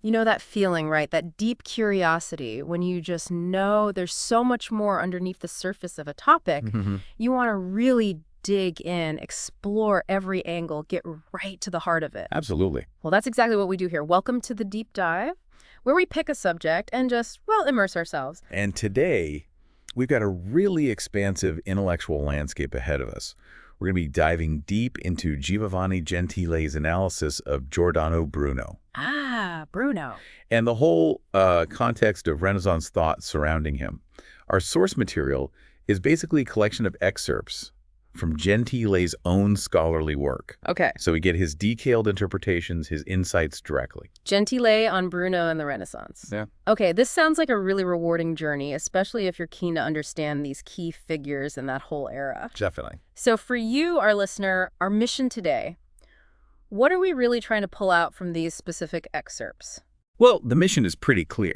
You know that feeling, right? That deep curiosity when you just know there's so much more underneath the surface of a topic. You want to really dig in, explore every angle, get right to the heart of it. Absolutely. Well, that's exactly what we do here. Welcome to the Deep Dive, where we pick a subject and just, well, immerse ourselves. And today, we've got a really expansive intellectual landscape ahead of us. We're going to be diving deep into Giovanni Gentile's analysis of Giordano Bruno. Ah, Bruno. And the whole context of Renaissance thought surrounding him. Our source material is basically a collection of excerpts from Gentile's own scholarly work. Okay. So we get his detailed interpretations, his insights directly. Gentile on Bruno and the Renaissance. Yeah. Okay, this sounds like a really rewarding journey, especially if you're keen to understand these key figures in that whole era. Definitely. So for you, our listener, our mission today, what are we really trying to pull out from these specific excerpts? Well, the mission is pretty clear.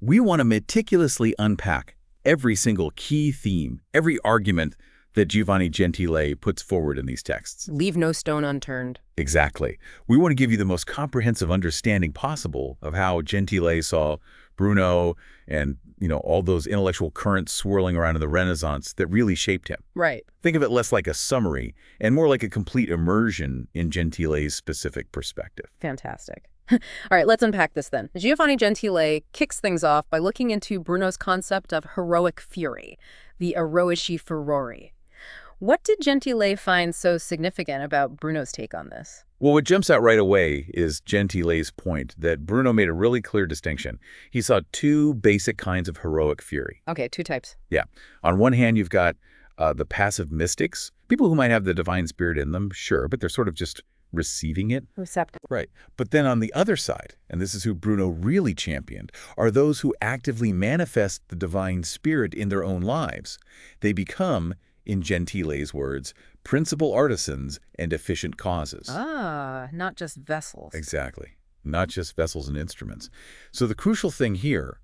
We want to meticulously unpack every single key theme, every argument that Giovanni Gentile puts forward in these texts. Leave no stone unturned. Exactly. We want to give you the most comprehensive understanding possible of how Gentile saw Bruno and, all those intellectual currents swirling around in the Renaissance that really shaped him. Right. Think of it less like a summary and more like a complete immersion in Gentile's specific perspective. Fantastic. All right, let's unpack this then. Giovanni Gentile kicks things off by looking into Bruno's concept of heroic fury, the eroici furori. What did Gentile find so significant about Bruno's take on this? Well, what jumps out right away is Gentile's point that Bruno made a really clear distinction. He saw two basic kinds of heroic fury. Okay, two types. Yeah. On one hand, you've got the passive mystics, people who might have the divine spirit in them, sure, but they're sort of just receiving it. Receptive. Right. But then on the other side, and this is who Bruno really championed, are those who actively manifest the divine spirit in their own lives. They become, in Gentile's words, principal artisans and efficient causes. Ah, not just vessels. Exactly. Not just vessels and instruments. So the crucial thing here,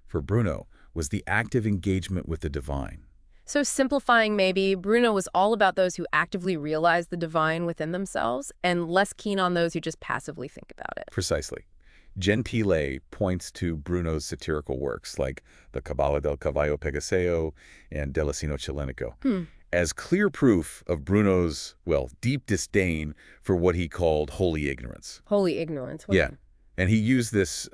for Bruno, was the active engagement with the divine. So simplifying maybe, Bruno was all about those who actively realize the divine within themselves and less keen on those who just passively think about it. Precisely. Gentile points to Bruno's satirical works like the Cabala del Cavallo Pegaseo and Dell'Asino Cellenico as clear proof of Bruno's, deep disdain for what he called holy ignorance. Holy ignorance. Yeah. And he used this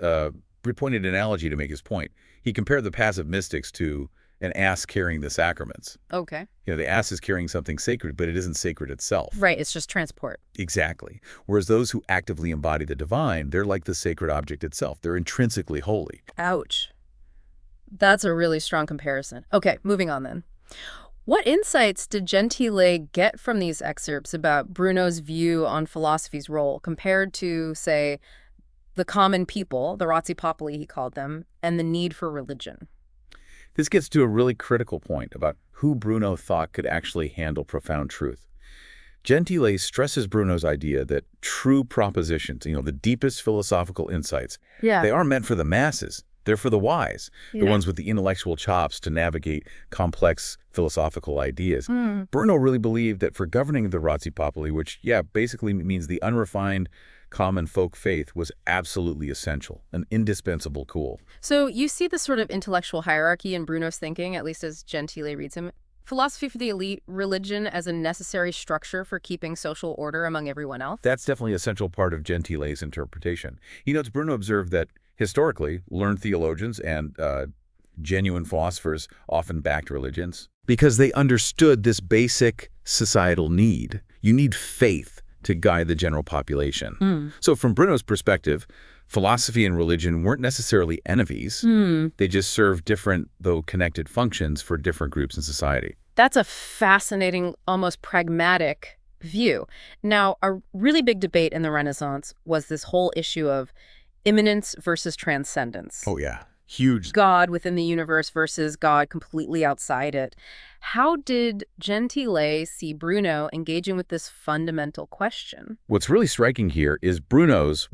pointed analogy to make his point. He compared the passive mystics to an ass carrying the sacraments. Okay. The ass is carrying something sacred, but it isn't sacred itself. Right, it's just transport. Exactly. Whereas those who actively embody the divine, they're like the sacred object itself. They're intrinsically holy. Ouch. That's a really strong comparison. Okay, moving on then. What insights did Gentile get from these excerpts about Bruno's view on philosophy's role compared to, say, the common people, the razzi populi he called them, and the need for religion? This gets to a really critical point about who Bruno thought could actually handle profound truth. Gentile stresses Bruno's idea that true propositions, the deepest philosophical insights, they aren't meant for the masses. They're for the wise, the ones with the intellectual chops to navigate complex philosophical ideas. Bruno really believed that for governing the razzi populi, which, basically means the unrefined common folk faith, was absolutely essential, an indispensable tool. So you see the sort of intellectual hierarchy in Bruno's thinking, at least as Gentile reads him. Philosophy for the elite, religion as a necessary structure for keeping social order among everyone else? That's definitely a central part of Gentile's interpretation. He notes Bruno observed that historically, learned theologians and genuine philosophers often backed religions because they understood this basic societal need. You need faith to guide the general population. So from Bruno's perspective, philosophy and religion weren't necessarily enemies. They just served different, though connected functions for different groups in society. That's a fascinating, almost pragmatic view. Now, a really big debate in the Renaissance was this whole issue of immanence versus transcendence. Oh, yeah. Huge. God within the universe versus God completely outside it. How did Gentile see Bruno engaging with this fundamental question? What's really striking here is Bruno's,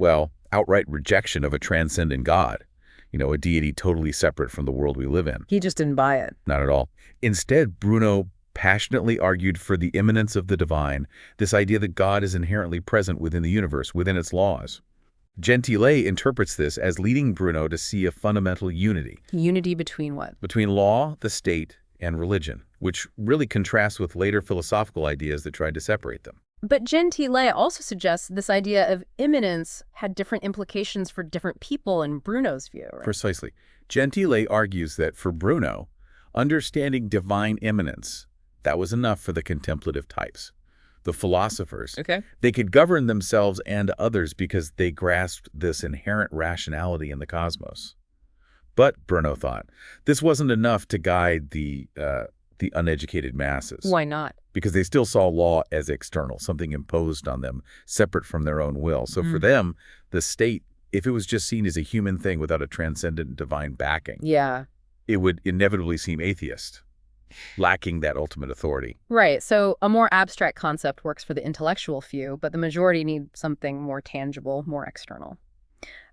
outright rejection of a transcendent God, a deity totally separate from the world we live in. He just didn't buy it. Not at all. Instead, Bruno passionately argued for the immanence of the divine, this idea that God is inherently present within the universe, within its laws. Gentile interprets this as leading Bruno to see a fundamental unity Unity between what? between law, the state, and religion, which really contrasts with later philosophical ideas that tried to separate them. But Gentile also suggests this idea of immanence had different implications for different people in Bruno's view, right? Precisely. Gentile argues that for Bruno, understanding divine immanence, that was enough for the contemplative types. The philosophers, Okay. they could govern themselves and others because they grasped this inherent rationality in the cosmos. But, Bruno thought, this wasn't enough to guide the uneducated masses. Why not? Because they still saw law as external, something imposed on them, separate from their own will. So for them, the state, if it was just seen as a human thing without a transcendent divine backing, Yeah. it would inevitably seem atheist, lacking that ultimate authority. Right. So a more abstract concept works for the intellectual few, but the majority need something more tangible, more external.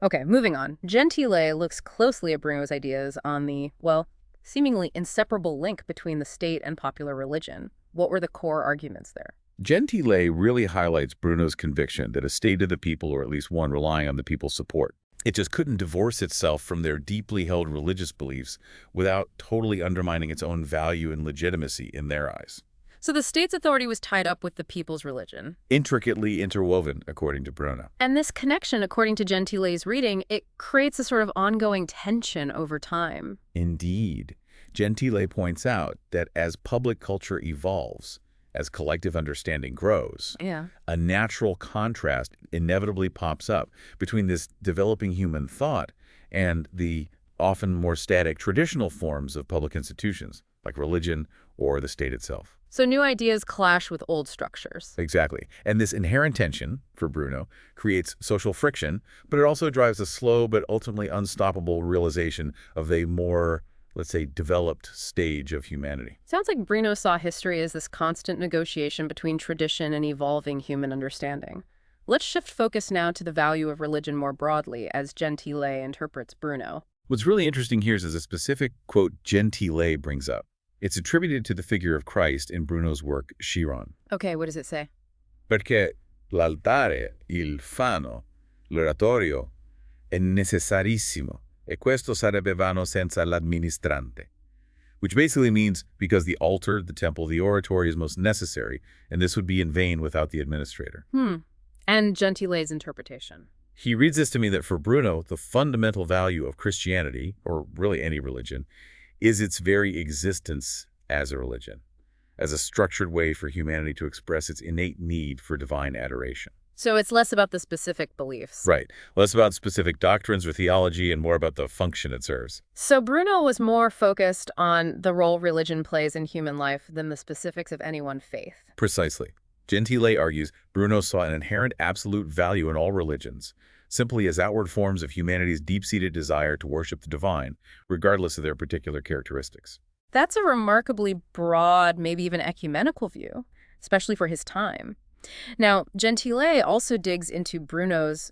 Okay, moving on. Gentile looks closely at Bruno's ideas on the, well, seemingly inseparable link between the state and popular religion. What were the core arguments there? Gentile really highlights Bruno's conviction that a state of the people, or at least one relying on the people's support, it just couldn't divorce itself from their deeply held religious beliefs without totally undermining its own value and legitimacy in their eyes. So the state's authority was tied up with the people's religion. Intricately interwoven, according to Bruno. And this connection, according to Gentile's reading, it creates a sort of ongoing tension over time. Indeed. Gentile points out that as public culture evolves, as collective understanding grows, Yeah. a natural contrast inevitably pops up between this developing human thought and the often more static traditional forms of public institutions, like religion or the state itself. So new ideas clash with old structures. Exactly. And this inherent tension, for Bruno, creates social friction, but it also drives a slow but ultimately unstoppable realization of a more, let's say, developed stage of humanity. Sounds like Bruno saw history as this constant negotiation between tradition and evolving human understanding. Let's shift focus now to the value of religion more broadly, as Gentile interprets Bruno. What's really interesting here is a specific quote Gentile brings up. It's attributed to the figure of Christ in Bruno's work, Chiron. Okay, what does it say? Perché l'altare, il fano, l'oratorio è necessarissimo, e questo sarebbe vano senza l'amministrante. Which basically means because the altar, the temple, the oratory is most necessary, and this would be in vain without the administrator. And Gentile's interpretation. He reads this to mean that for Bruno, the fundamental value of Christianity, or really any religion, is its very existence as a religion, as a structured way for humanity to express its innate need for divine adoration. So it's less about the specific beliefs. Right. Less about specific doctrines or theology and more about the function it serves. So Bruno was more focused on the role religion plays in human life than the specifics of any one faith. Precisely. Gentile argues Bruno saw an inherent absolute value in all religions, simply as outward forms of humanity's deep-seated desire to worship the divine, regardless of their particular characteristics. That's a remarkably broad, maybe even ecumenical view, especially for his time. Now, Gentile also digs into Bruno's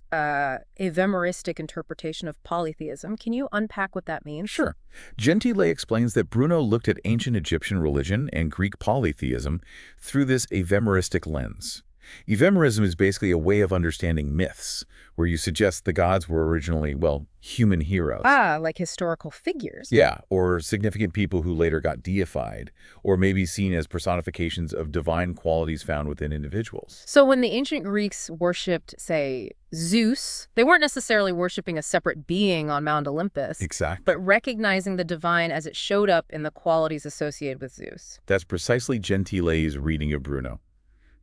ephemeristic interpretation of polytheism. Can you unpack what that means? Sure. Gentile explains that Bruno looked at ancient Egyptian religion and Greek polytheism through this ephemeristic lens. Ephemerism is basically a way of understanding myths, where you suggest the gods were originally, well, human heroes. Ah, like historical figures. Yeah, or significant people who later got deified, or maybe seen as personifications of divine qualities found within individuals. So when the ancient Greeks worshipped, say, Zeus, they weren't necessarily worshiping a separate being on Mount Olympus, Exactly. but recognizing the divine as it showed up in the qualities associated with Zeus. That's precisely Gentile's reading of Bruno.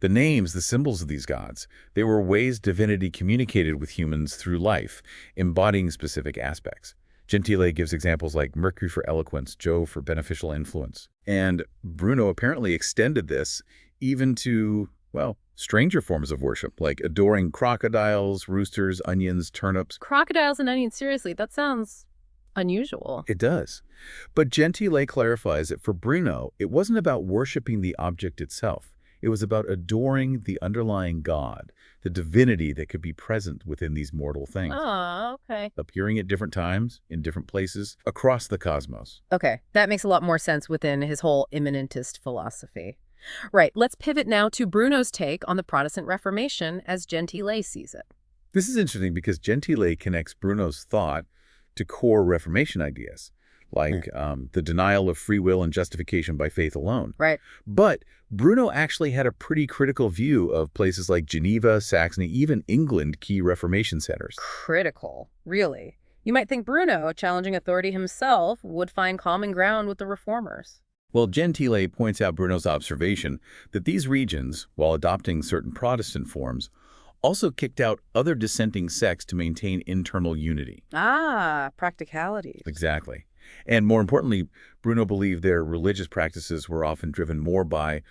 The names, the symbols of these gods, they were ways divinity communicated with humans through life, embodying specific aspects. Gentile gives examples like Mercury for eloquence, Jove for beneficial influence. And Bruno apparently extended this even to, well, stranger forms of worship, like adoring crocodiles, roosters, onions, turnips. Crocodiles and onions, seriously, that sounds unusual. It does. But Gentile clarifies that for Bruno, it wasn't about worshiping the object itself. It was about adoring the underlying God, the divinity that could be present within these mortal things, Oh, okay. appearing at different times, in different places, across the cosmos. Okay, that makes a lot more sense within his whole immanentist philosophy. Right, let's pivot now to Bruno's take on the Protestant Reformation as Gentile sees it. This is interesting because Gentile connects Bruno's thought to core Reformation ideas, like the denial of free will and justification by faith alone. Right. But Bruno actually had a pretty critical view of places like Geneva, Saxony, even England, key Reformation centers. Critical. Really? You might think Bruno, challenging authority himself, would find common ground with the reformers. Well, Gentile points out Bruno's observation that these regions, while adopting certain Protestant forms, also kicked out other dissenting sects to maintain internal unity. Ah, practicalities. Exactly. And more importantly, Bruno believed their religious practices were often driven more by,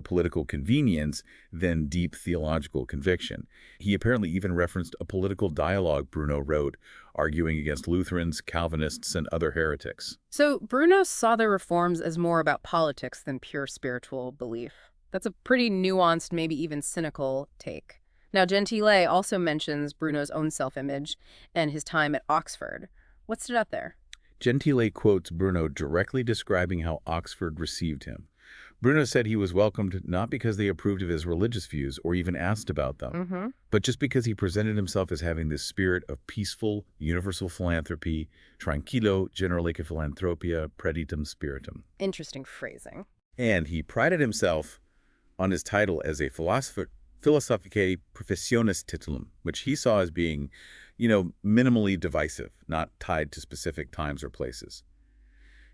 political convenience than deep theological conviction. He apparently even referenced a political dialogue Bruno wrote, arguing against Lutherans, Calvinists, and other heretics. So Bruno saw the reforms as more about politics than pure spiritual belief. That's a pretty nuanced, maybe even cynical take. Now, Gentile also mentions Bruno's own self-image and his time at Oxford. What stood out there? Gentile quotes Bruno directly describing how Oxford received him. Bruno said he was welcomed not because they approved of his religious views or even asked about them, but just because he presented himself as having this spirit of peaceful, universal philanthropy, tranquillo generalica philanthropia preditum spiritum. Interesting phrasing. And he prided himself on his title as a philosophicae professionis titulum, which he saw as being, minimally divisive, not tied to specific times or places.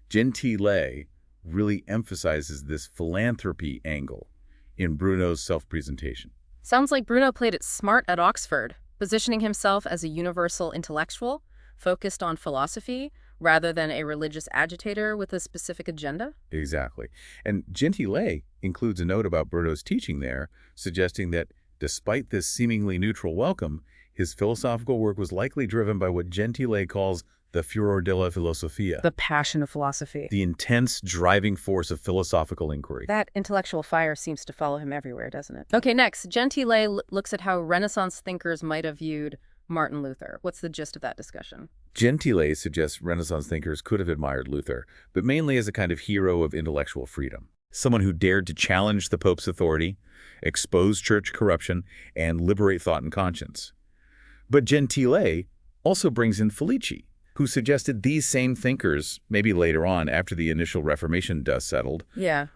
Gentile really emphasizes this philanthropy angle in Bruno's self-presentation. Sounds like Bruno played it smart at Oxford, positioning himself as a universal intellectual, focused on philosophy, rather than a religious agitator with a specific agenda? Exactly. And Gentile includes a note about Bruno's teaching there, suggesting that despite this seemingly neutral welcome, his philosophical work was likely driven by what Gentile calls the furor della filosofia. The passion of philosophy. The intense driving force of philosophical inquiry. That intellectual fire seems to follow him everywhere, doesn't it? Okay, next, Gentile looks at how Renaissance thinkers might have viewed Martin Luther. What's the gist of that discussion? Gentile suggests Renaissance thinkers could have admired Luther, but mainly as a kind of hero of intellectual freedom. Someone who dared to challenge the Pope's authority, expose church corruption, and liberate thought and conscience. But Gentile also brings in Felici, who suggested these same thinkers, maybe later on after the initial Reformation dust settled,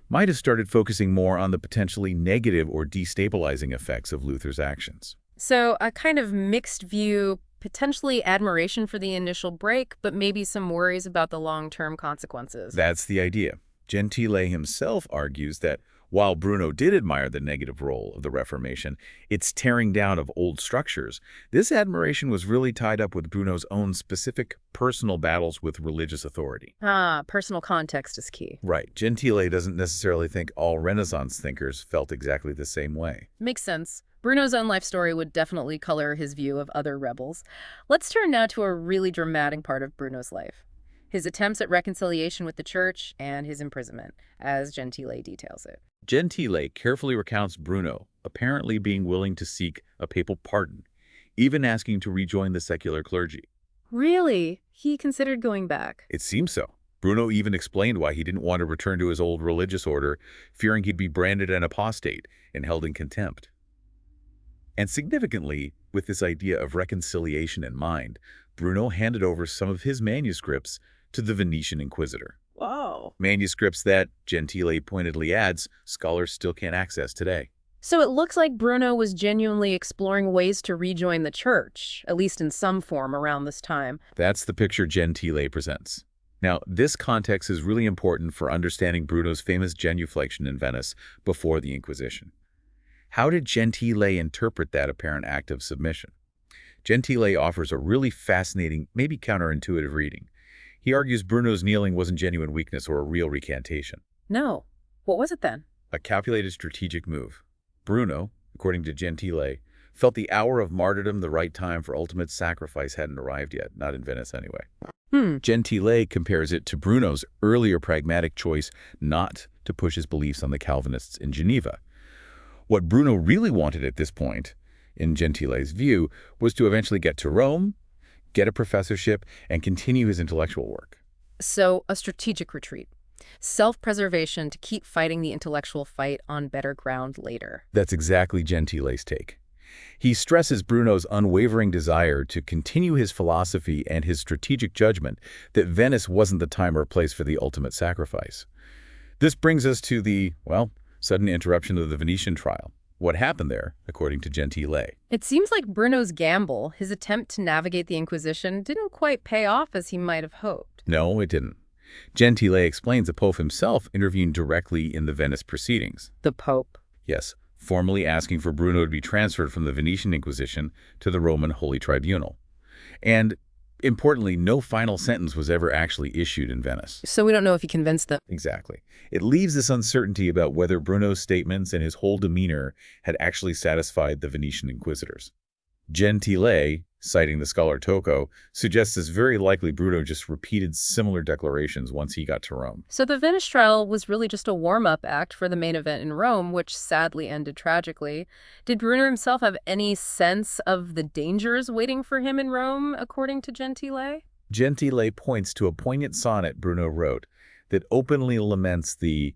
might have started focusing more on the potentially negative or destabilizing effects of Luther's actions. So a kind of mixed view, potentially admiration for the initial break, but maybe some worries about the long-term consequences. That's the idea. Gentile himself argues that while Bruno did admire the negative role of the Reformation, its tearing down of old structures, this admiration was really tied up with Bruno's own specific personal battles with religious authority. Ah, personal context is key. Right. Gentile doesn't necessarily think all Renaissance thinkers felt exactly the same way. Makes sense. Bruno's own life story would definitely color his view of other rebels. Let's turn now to a really dramatic part of Bruno's life. His attempts at reconciliation with the church and his imprisonment, as Gentile details it. Gentile carefully recounts Bruno apparently being willing to seek a papal pardon, even asking to rejoin the secular clergy. Really? He considered going back? It seems so. Bruno even explained why he didn't want to return to his old religious order, fearing he'd be branded an apostate and held in contempt. And significantly, with this idea of reconciliation in mind, Bruno handed over some of his manuscripts to the Venetian inquisitor. Whoa. Manuscripts that, Gentile pointedly adds, scholars still can't access today. So it looks like Bruno was genuinely exploring ways to rejoin the church, at least in some form around this time. That's the picture Gentile presents. Now, this context is really important for understanding Bruno's famous genuflection in Venice before the Inquisition. How did Gentile interpret that apparent act of submission? Gentile offers a really fascinating, maybe counterintuitive reading. He argues Bruno's kneeling wasn't genuine weakness or a real recantation. No. What was it then? A calculated strategic move. Bruno, according to Gentile, felt the hour of martyrdom, the right time for ultimate sacrifice, hadn't arrived yet, not in Venice anyway. Gentile compares it to Bruno's earlier pragmatic choice not to push his beliefs on the Calvinists in Geneva. What Bruno really wanted at this point, in Gentile's view, was to eventually get to Rome, get a professorship, and continue his intellectual work. So, a strategic retreat. Self-preservation to keep fighting the intellectual fight on better ground later. That's exactly Gentile's take. He stresses Bruno's unwavering desire to continue his philosophy and his strategic judgment that Venice wasn't the time or place for the ultimate sacrifice. This brings us to the, well, sudden interruption of the Venetian trial. What happened there, according to Gentile? It seems like Bruno's gamble, his attempt to navigate the Inquisition, didn't quite pay off as he might have hoped. No, it didn't. Gentile explains the Pope himself intervened directly in the Venice proceedings. The Pope. Yes, formally asking for Bruno to be transferred from the Venetian Inquisition to the Roman Holy Tribunal. And, importantly, no final sentence was ever actually issued in Venice. So we don't know if he convinced them. Exactly. It leaves this uncertainty about whether Bruno's statements and his whole demeanor had actually satisfied the Venetian inquisitors. Gentile, citing the scholar Tocco, suggests it's very likely Bruno just repeated similar declarations once he got to Rome. So the Venice trial was really just a warm-up act for the main event in Rome, which sadly ended tragically. Did Bruno himself have any sense of the dangers waiting for him in Rome, according to Gentile? Gentile points to a poignant sonnet Bruno wrote that openly laments the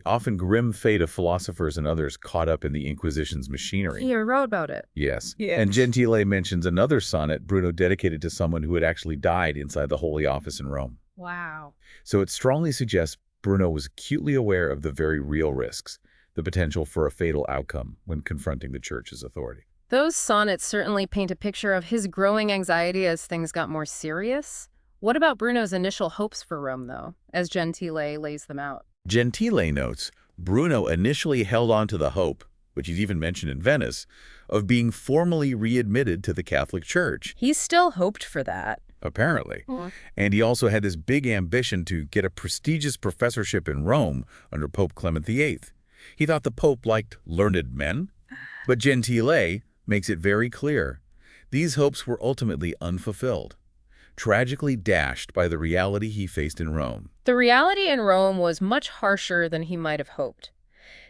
often grim fate of philosophers and others caught up in the Inquisition's machinery. He wrote about it. Yes. And Gentile mentions another sonnet Bruno dedicated to someone who had actually died inside the Holy Office in Rome. Wow. So it strongly suggests Bruno was acutely aware of the very real risks, the potential for a fatal outcome when confronting the Church's authority. Those sonnets certainly paint a picture of his growing anxiety as things got more serious. What about Bruno's initial hopes for Rome, though, as Gentile lays them out? Gentile notes, Bruno initially held on to the hope, which he's even mentioned in Venice, of being formally readmitted to the Catholic Church. He still hoped for that. Apparently. And he also had this big ambition to get a prestigious professorship in Rome under Pope Clement VIII. He thought the Pope liked learned men, but Gentile makes it very clear. These hopes were ultimately unfulfilled, tragically dashed by the reality he faced in Rome. The reality in Rome was much harsher than he might have hoped.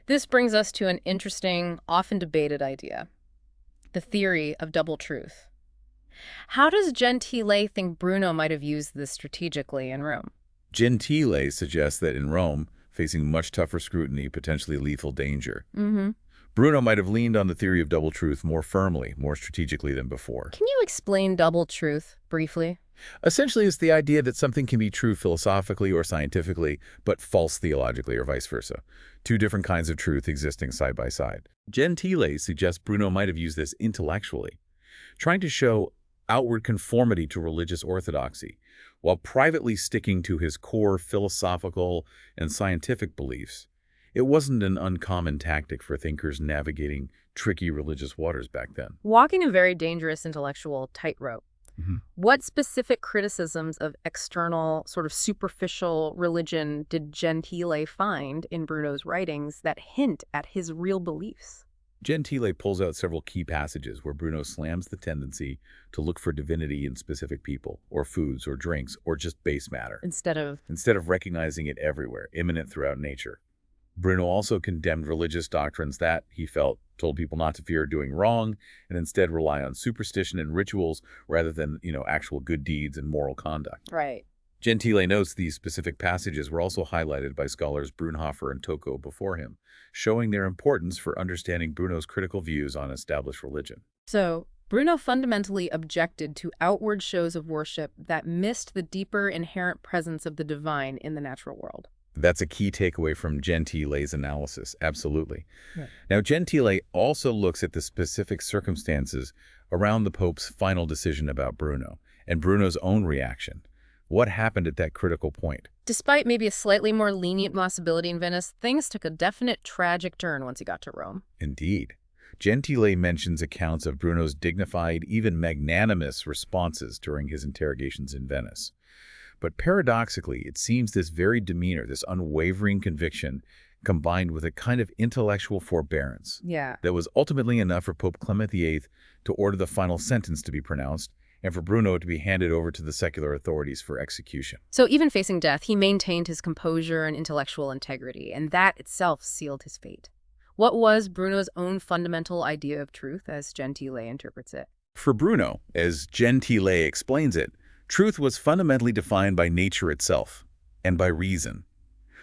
This brings us to an interesting, often debated idea, the theory of double truth. How does Gentile think Bruno might have used this strategically in Rome? Gentile suggests that in Rome, facing much tougher scrutiny, potentially lethal danger, Bruno might have leaned on the theory of double truth more firmly, more strategically than before. Can you explain double truth briefly? Essentially, it's the idea that something can be true philosophically or scientifically, but false theologically or vice versa. Two different kinds of truth existing side by side. Gentile suggests Bruno might have used this intellectually, trying to show outward conformity to religious orthodoxy, while privately sticking to his core philosophical and scientific beliefs. It wasn't an uncommon tactic for thinkers navigating tricky religious waters back then. Walking a very dangerous intellectual tightrope. What specific criticisms of external, sort of superficial religion did Gentile find in Bruno's writings that hint at his real beliefs? Gentile pulls out several key passages where Bruno slams the tendency to look for divinity in specific people, or foods, or drinks, or just base matter, Instead of recognizing it everywhere, immanent throughout nature. Bruno also condemned religious doctrines that, he felt, told people not to fear doing wrong and instead rely on superstition and rituals rather than, actual good deeds and moral conduct. Right. Gentile notes these specific passages were also highlighted by scholars Brunhofer and Tocco before him, showing their importance for understanding Bruno's critical views on established religion. So, Bruno fundamentally objected to outward shows of worship that missed the deeper inherent presence of the divine in the natural world. That's a key takeaway from Gentile's analysis, absolutely. Yeah. Now, Gentile also looks at the specific circumstances around the Pope's final decision about Bruno and Bruno's own reaction. What happened at that critical point? Despite maybe a slightly more lenient possibility in Venice, things took a definite tragic turn once he got to Rome. Indeed. Gentile mentions accounts of Bruno's dignified, even magnanimous responses during his interrogations in Venice. But paradoxically, it seems this very demeanor, this unwavering conviction, combined with a kind of intellectual forbearance that was ultimately enough for Pope Clement VIII to order the final sentence to be pronounced and for Bruno to be handed over to the secular authorities for execution. So even facing death, he maintained his composure and intellectual integrity, and that itself sealed his fate. What was Bruno's own fundamental idea of truth, as Gentile interprets it? For Bruno, as Gentile explains it, truth was fundamentally defined by nature itself and by reason,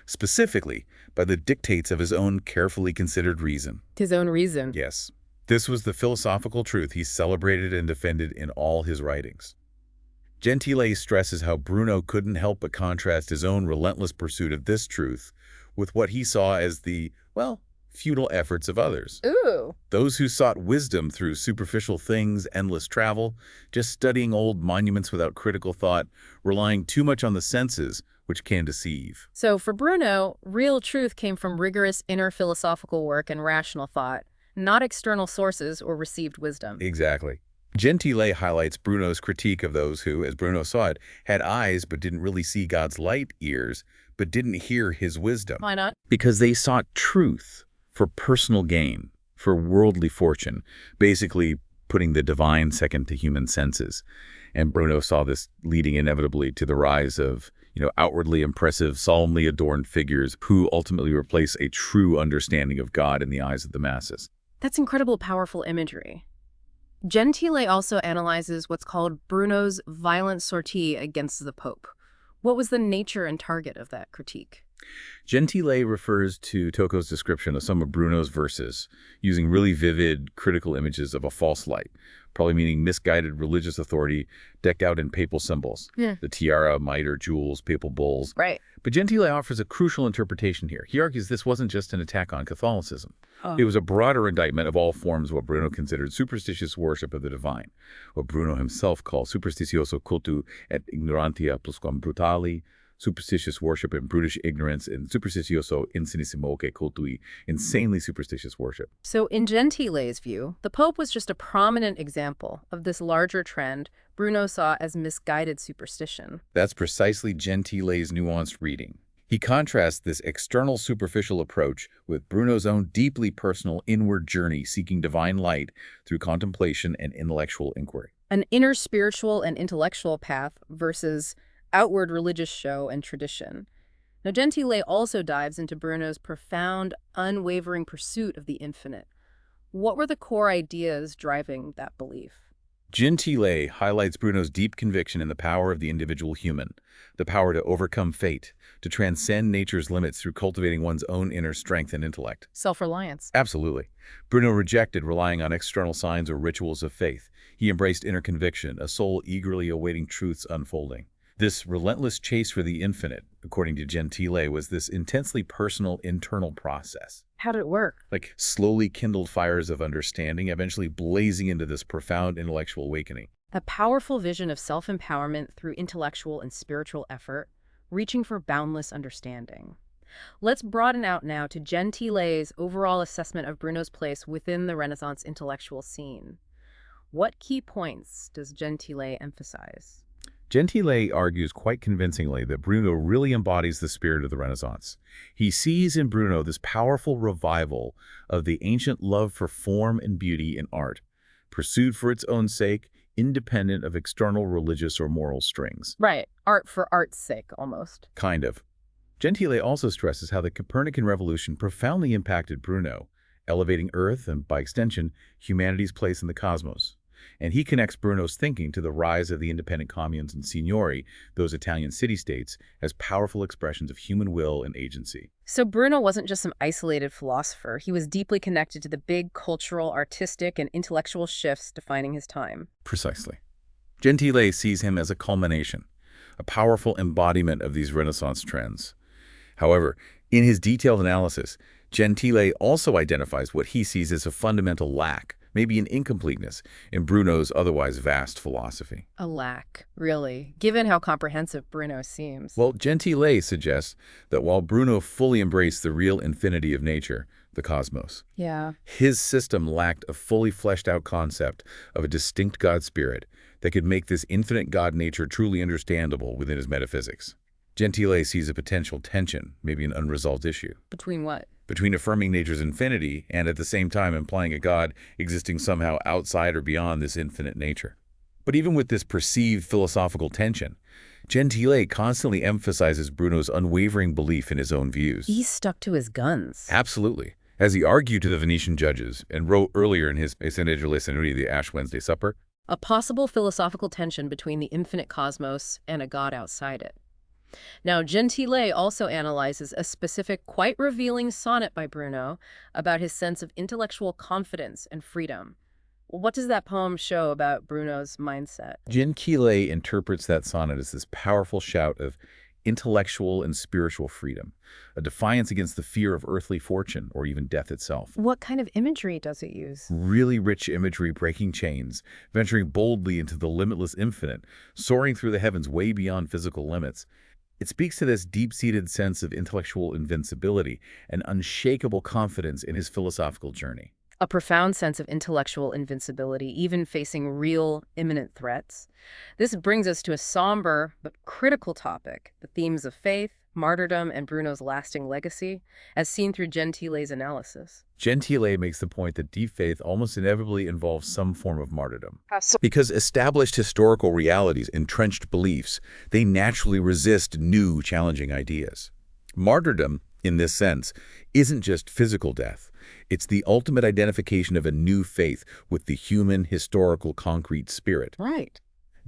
specifically by the dictates of his own carefully considered reason. His own reason. Yes. This was the philosophical truth he celebrated and defended in all his writings. Gentile stresses how Bruno couldn't help but contrast his own relentless pursuit of this truth with what he saw as the, well, futile efforts of others. Ooh. Those who sought wisdom through superficial things, endless travel, just studying old monuments without critical thought, relying too much on the senses, which can deceive. So for Bruno, real truth came from rigorous inner philosophical work and rational thought, not external sources or received wisdom. Exactly. Gentile highlights Bruno's critique of those who, as Bruno saw it, had eyes but didn't really see God's light, ears but didn't hear his wisdom. Why not? Because they sought truth for personal gain, for worldly fortune, basically putting the divine second to human senses. And Bruno saw this leading inevitably to the rise of, outwardly impressive, solemnly adorned figures who ultimately replace a true understanding of God in the eyes of the masses. That's incredible, powerful imagery. Gentile also analyzes what's called Bruno's violent sortie against the Pope. What was the nature and target of that critique? Gentile refers to Tocco's description of some of Bruno's verses, using really vivid, critical images of a false light, probably meaning misguided religious authority decked out in papal symbols. Yeah. The tiara, mitre, jewels, papal bulls. Right. But Gentile offers a crucial interpretation here. He argues this wasn't just an attack on Catholicism. It was a broader indictment of all forms of what Bruno considered superstitious worship of the divine, what Bruno himself called superstitioso cultu et ignorantia plusquam brutali, superstitious worship and brutish ignorance, and superstitioso insanissimoque cultui, insanely superstitious worship. So in Gentile's view, the Pope was just a prominent example of this larger trend Bruno saw as misguided superstition. That's precisely Gentile's nuanced reading. He contrasts this external superficial approach with Bruno's own deeply personal inward journey seeking divine light through contemplation and intellectual inquiry. An inner spiritual and intellectual path versus outward religious show and tradition. Now, Gentile also dives into Bruno's profound, unwavering pursuit of the infinite. What were the core ideas driving that belief? Gentile highlights Bruno's deep conviction in the power of the individual human, the power to overcome fate, to transcend nature's limits through cultivating one's own inner strength and intellect. Self-reliance. Absolutely. Bruno rejected relying on external signs or rituals of faith. He embraced inner conviction, a soul eagerly awaiting truth's unfolding. This relentless chase for the infinite, according to Gentile, was this intensely personal internal process. How did it work? Like slowly kindled fires of understanding, eventually blazing into this profound intellectual awakening. A powerful vision of self-empowerment through intellectual and spiritual effort, reaching for boundless understanding. Let's broaden out now to Gentile's overall assessment of Bruno's place within the Renaissance intellectual scene. What key points does Gentile emphasize? Gentile argues quite convincingly that Bruno really embodies the spirit of the Renaissance. He sees in Bruno this powerful revival of the ancient love for form and beauty in art, pursued for its own sake, independent of external religious or moral strings. Right. Art for art's sake, almost. Kind of. Gentile also stresses how the Copernican revolution profoundly impacted Bruno, elevating Earth and, by extension, humanity's place in the cosmos. And he connects Bruno's thinking to the rise of the independent communes and signori, those Italian city-states, as powerful expressions of human will and agency. So Bruno wasn't just some isolated philosopher. He was deeply connected to the big cultural, artistic, and intellectual shifts defining his time. Precisely. Gentile sees him as a culmination, a powerful embodiment of these Renaissance trends. However, in his detailed analysis, Gentile also identifies what he sees as a fundamental lack, maybe an incompleteness, in Bruno's otherwise vast philosophy. A lack, really, given how comprehensive Bruno seems. Well, Gentile suggests that while Bruno fully embraced the real infinity of nature, the cosmos, his system lacked a fully fleshed-out concept of a distinct God spirit that could make this infinite God nature truly understandable within his metaphysics. Gentile sees a potential tension, maybe an unresolved issue. Between what? Between affirming nature's infinity and at the same time implying a God existing somehow outside or beyond this infinite nature. But even with this perceived philosophical tension, Gentile constantly emphasizes Bruno's unwavering belief in his own views. He stuck to his guns. Absolutely. As he argued to the Venetian judges and wrote earlier in his Esseneggio le Senuri, the Ash Wednesday Supper, a possible philosophical tension between the infinite cosmos and a God outside it. Now, Gentile also analyzes a specific, quite revealing sonnet by Bruno about his sense of intellectual confidence and freedom. What does that poem show about Bruno's mindset? Gentile interprets that sonnet as this powerful shout of intellectual and spiritual freedom, a defiance against the fear of earthly fortune or even death itself. What kind of imagery does it use? Really rich imagery breaking chains, venturing boldly into the limitless infinite, soaring through the heavens way beyond physical limits. It speaks to this deep-seated sense of intellectual invincibility and unshakable confidence in his philosophical journey. A profound sense of intellectual invincibility, even facing real, imminent threats. This brings us to a somber but critical topic, the themes of faith, martyrdom, and Bruno's lasting legacy, as seen through Gentile's analysis. Gentile makes the point that deep faith almost inevitably involves some form of martyrdom. So Because established historical realities, entrenched beliefs, they naturally resist new, challenging ideas. Martyrdom, in this sense, isn't just physical death. It's the ultimate identification of a new faith with the human, historical, concrete spirit. Right.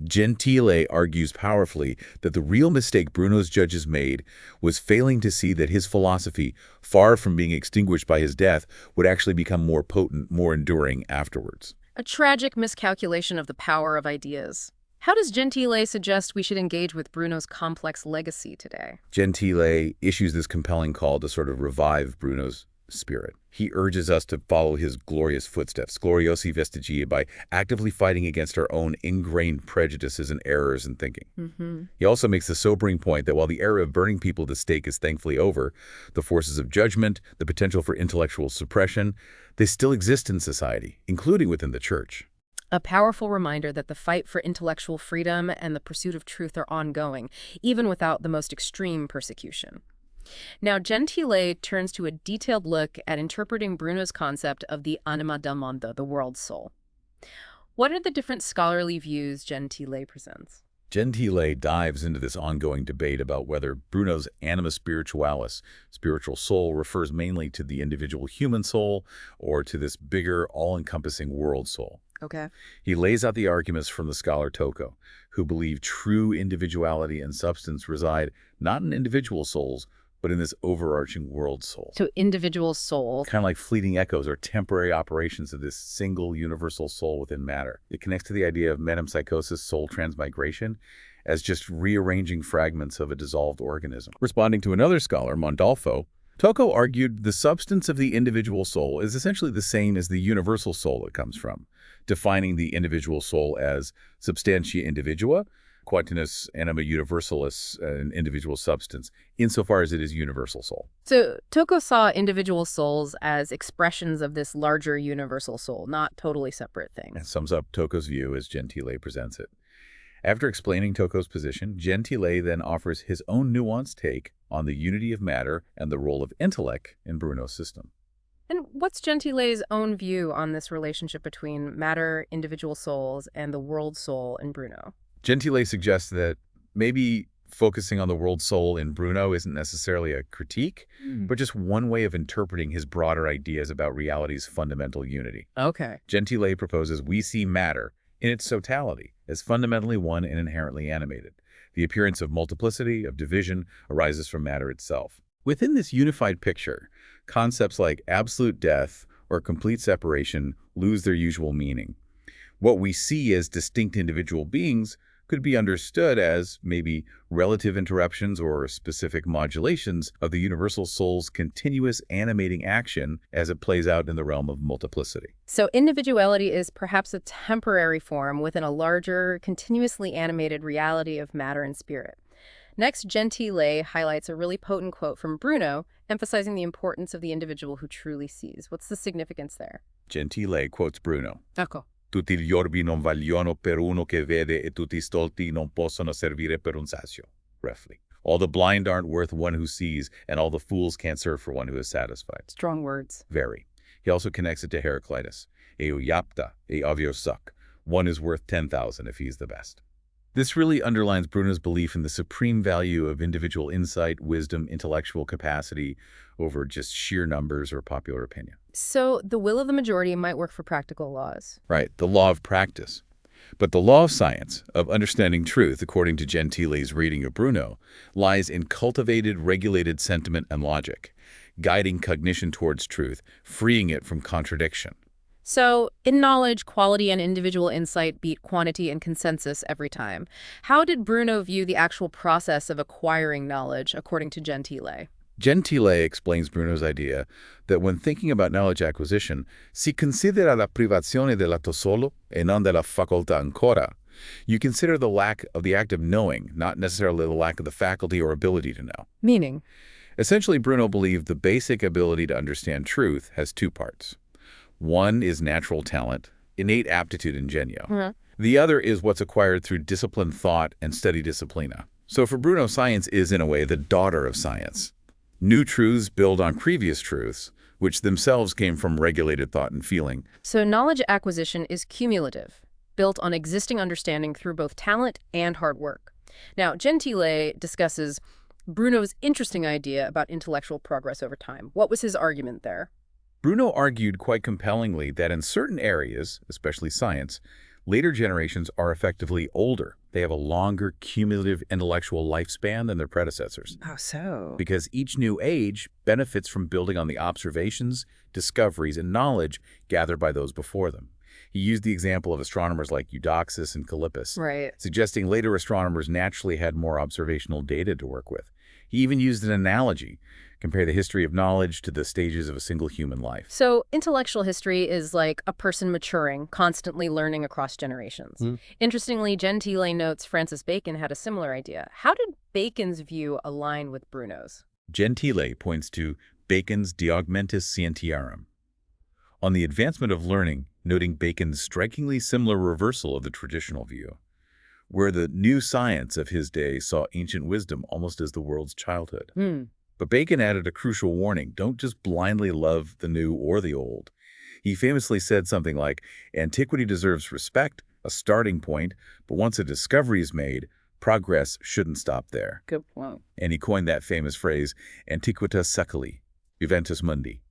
Gentile argues powerfully that the real mistake Bruno's judges made was failing to see that his philosophy, far from being extinguished by his death, would actually become more potent, more enduring afterwards. A tragic miscalculation of the power of ideas. How does Gentile suggest we should engage with Bruno's complex legacy today? Gentile issues this compelling call to sort of revive Bruno's spirit. He urges us to follow his glorious footsteps, gloriosi vestigia, by actively fighting against our own ingrained prejudices and errors in thinking. He also makes the sobering point that while the era of burning people at the stake is thankfully over, the forces of judgment, the potential for intellectual suppression, they still exist in society, including within the church. A powerful reminder that the fight for intellectual freedom and the pursuit of truth are ongoing, even without the most extreme persecution. Now, Gentile turns to a detailed look at interpreting Bruno's concept of the anima del mondo, the world soul. What are the different scholarly views Gentile presents? Gentile dives into this ongoing debate about whether Bruno's anima spiritualis, spiritual soul, refers mainly to the individual human soul or to this bigger, all-encompassing world soul. Okay. He lays out the arguments from the scholar Tocco, who believe true individuality and substance reside not in individual souls, but in this overarching world soul. So individual souls. Kind of like fleeting echoes or temporary operations of this single universal soul within matter. It connects to the idea of metempsychosis, soul transmigration, as just rearranging fragments of a dissolved organism. Responding to another scholar, Mondolfo, Tocco argued the substance of the individual soul is essentially the same as the universal soul it comes from, defining the individual soul as substantia individua, quatinus anima universalis, an individual substance, insofar as it is universal soul. So Tocco saw individual souls as expressions of this larger universal soul, not totally separate things. That sums up Tocco's view as Gentile presents it. After explaining Tocco's position, Gentile then offers his own nuanced take on the unity of matter and the role of intellect in Bruno's system. And what's Gentile's own view on this relationship between matter, individual souls, and the world soul in Bruno? Gentile suggests that maybe focusing on the world soul in Bruno isn't necessarily a critique, but just one way of interpreting his broader ideas about reality's fundamental unity. Okay. Gentile proposes we see matter in its totality as fundamentally one and inherently animated. The appearance of multiplicity, of division, arises from matter itself. Within this unified picture, concepts like absolute death or complete separation lose their usual meaning. What we see as distinct individual beings could be understood as maybe relative interruptions or specific modulations of the universal soul's continuous animating action as it plays out in the realm of multiplicity. So individuality is perhaps a temporary form within a larger, continuously animated reality of matter and spirit. Next, Gentile highlights a really potent quote from Bruno, emphasizing the importance of the individual who truly sees. What's the significance there? Gentile quotes Bruno. Ecco. Tutti gli orbi non vagliono per uno che vede e tutti stolti non possono servire per un sazio. Roughly. All the blind aren't worth one who sees, and all the fools can't serve for one who is satisfied. Strong words. Very. He also connects it to Heraclitus. Euyapta, e avio suc. One is worth 10,000 if he's the best. This really underlines Bruno's belief in the supreme value of individual insight, wisdom, intellectual capacity over just sheer numbers or popular opinion. So the will of the majority might work for practical laws. Right, the law of practice. But the law of science, of understanding truth, according to Gentile's reading of Bruno, lies in cultivated, regulated sentiment and logic, guiding cognition towards truth, freeing it from contradiction. So, in knowledge, quality and individual insight beat quantity and consensus every time. How did Bruno view the actual process of acquiring knowledge, according to Gentile? Gentile explains Bruno's idea that when thinking about knowledge acquisition, si considera la privazione dell'atto solo e non della facoltà ancora. You consider the lack of the act of knowing, not necessarily the lack of the faculty or ability to know. Meaning? Essentially, Bruno believed the basic ability to understand truth has two parts. One is natural talent, innate aptitude and genio. The other is what's acquired through disciplined thought and study disciplina. So for Bruno, science is, in a way, the daughter of science. New truths build on previous truths, which themselves came from regulated thought and feeling. So knowledge acquisition is cumulative, built on existing understanding through both talent and hard work. Now, Gentile discusses Bruno's interesting idea about intellectual progress over time. What was his argument there? Bruno argued quite compellingly that in certain areas, especially science, later generations are effectively older. They have a longer cumulative intellectual lifespan than their predecessors. How so? Because each new age benefits from building on the observations, discoveries, and knowledge gathered by those before them. He used the example of astronomers like Eudoxus and Callippus, Right. suggesting later astronomers naturally had more observational data to work with. He even used an analogy: compare the history of knowledge to the stages of a single human life. So intellectual history is like a person maturing, constantly learning across generations. Interestingly, Gentile notes Francis Bacon had a similar idea. How did Bacon's view align with Bruno's? Gentile points to Bacon's De Augmentis Scientiarum on the advancement of learning, noting Bacon's strikingly similar reversal of the traditional view, where the new science of his day saw ancient wisdom almost as the world's childhood. But Bacon added a crucial warning: don't just blindly love the new or the old. He famously said something like, antiquity deserves respect, a starting point, but once a discovery is made, progress shouldn't stop there. Good point. And he coined that famous phrase, antiquitas seculi, juventus mundi.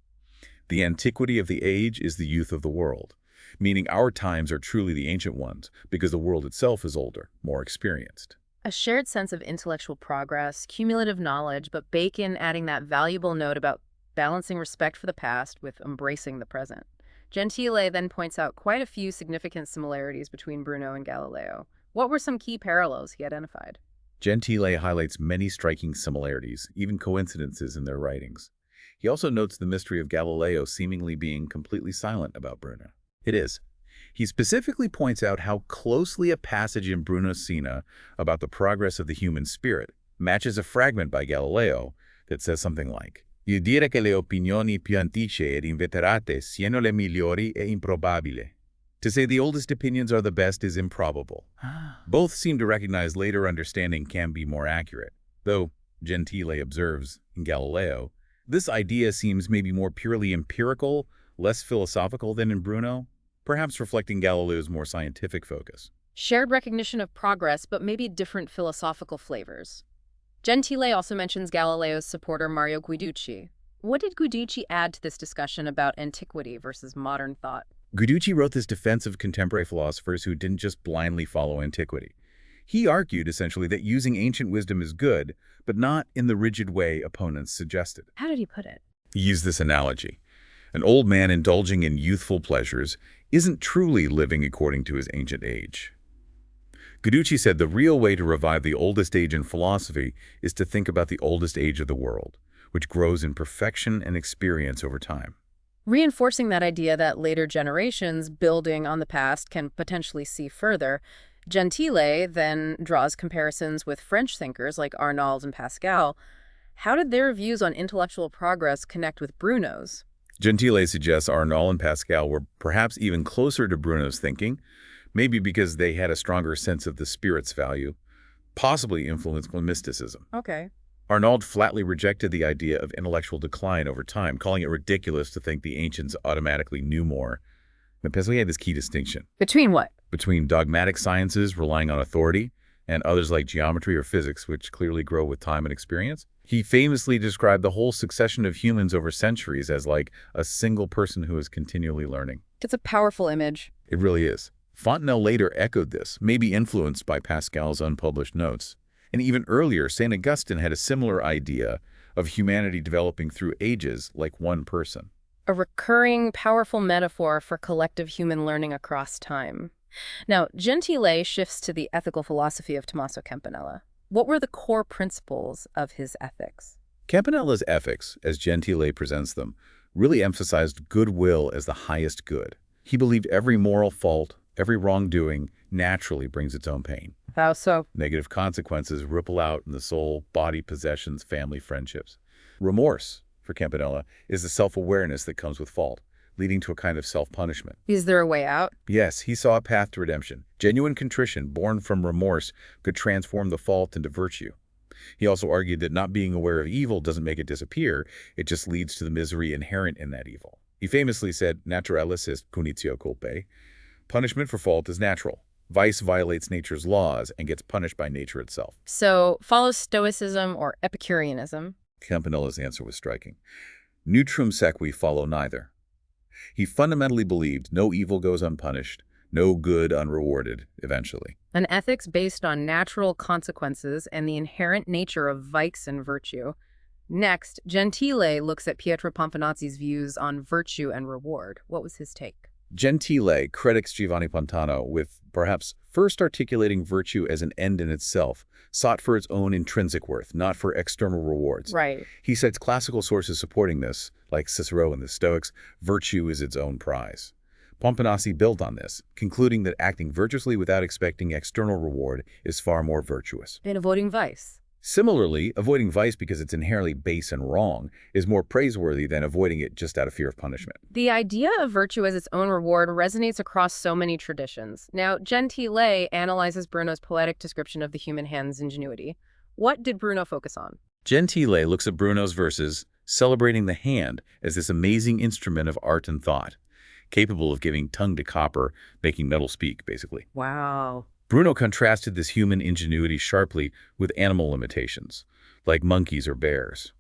The antiquity of the age is the youth of the world, meaning our times are truly the ancient ones because the world itself is older, more experienced. A shared sense of intellectual progress, cumulative knowledge, but Bacon adding that valuable note about balancing respect for the past with embracing the present. Gentile then points out quite a few significant similarities between Bruno and Galileo. What were some key parallels he identified? Gentile highlights many striking similarities, even coincidences in their writings. He also notes the mystery of Galileo seemingly being completely silent about Bruno. It is. He specifically points out how closely a passage in Bruno's Scena about the progress of the human spirit matches a fragment by Galileo that says something like, "Io dire che le opinioni più antiche ed inveterate siano le migliori è improbabile." To say the oldest opinions are the best is improbable. Both seem to recognize later understanding can be more accurate, though, Gentile observes, in Galileo, this idea seems maybe more purely empirical, less philosophical than in Bruno, perhaps reflecting Galileo's more scientific focus. Shared recognition of progress, but maybe different philosophical flavors. Gentile also mentions Galileo's supporter Mario Guiducci. What did Guiducci add to this discussion about antiquity versus modern thought? Guiducci wrote this defense of contemporary philosophers who didn't just blindly follow antiquity. He argued, essentially, that using ancient wisdom is good, but not in the rigid way opponents suggested. How did he put it? He used this analogy. An old man indulging in youthful pleasures isn't truly living according to his ancient age. Guiducci said the real way to revive the oldest age in philosophy is to think about the oldest age of the world, which grows in perfection and experience over time. Reinforcing that idea that later generations building on the past can potentially see further, Gentile then draws comparisons with French thinkers like Arnauld and Pascal. How did their views on intellectual progress connect with Bruno's? Gentile suggests Arnauld and Pascal were perhaps even closer to Bruno's thinking, maybe because they had a stronger sense of the spirit's value, possibly influenced by mysticism. Okay. Arnauld flatly rejected the idea of intellectual decline over time, calling it ridiculous to think the ancients automatically knew more. But Pascal had this key distinction. Between what? Between dogmatic sciences relying on authority and others like geometry or physics, which clearly grow with time and experience. He famously described the whole succession of humans over centuries as like a single person who is continually learning. It's a powerful image. It really is. Fontenelle later echoed this, maybe influenced by Pascal's unpublished notes. And even earlier, St. Augustine had a similar idea of humanity developing through ages like one person. A recurring, powerful metaphor for collective human learning across time. Now, Gentile shifts to the ethical philosophy of Tommaso Campanella. What were the core principles of his ethics? Campanella's ethics, as Gentile presents them, really emphasized goodwill as the highest good. He believed every moral fault, every wrongdoing, naturally brings its own pain. How so? Negative consequences ripple out in the soul, body, possessions, family, friendships. Remorse, for Campanella, is the self-awareness that comes with fault, leading to a kind of self-punishment. Is there a way out? Yes, he saw a path to redemption. Genuine contrition born from remorse could transform the fault into virtue. He also argued that not being aware of evil doesn't make it disappear, it just leads to the misery inherent in that evil. He famously said, naturalis est punitio culpae. Punishment for fault is natural. Vice violates nature's laws and gets punished by nature itself. So, follow Stoicism or Epicureanism? Campanella's answer was striking. Neutrum sequi follow neither. He fundamentally believed no evil goes unpunished, no good unrewarded, eventually. An ethics based on natural consequences and the inherent nature of vice and virtue. Next, Gentile looks at Pietro Pomponazzi's views on virtue and reward. What was his take? Gentile credits Giovanni Pontano with perhaps first articulating virtue as an end in itself, sought for its own intrinsic worth, not for external rewards. Right. He cites classical sources supporting this, like Cicero and the Stoics. Virtue is its own prize. Pomponazzi built on this, concluding that acting virtuously without expecting external reward is far more virtuous. And avoiding vice. Similarly, avoiding vice because it's inherently base and wrong is more praiseworthy than avoiding it just out of fear of punishment. The idea of virtue as its own reward resonates across so many traditions. Now, Gentile analyzes Bruno's poetic description of the human hand's ingenuity. What did Bruno focus on? Gentile looks at Bruno's verses, celebrating the hand as this amazing instrument of art and thought, capable of giving tongue to copper, making metal speak, basically. Wow. Bruno contrasted this human ingenuity sharply with animal limitations, like monkeys or bears.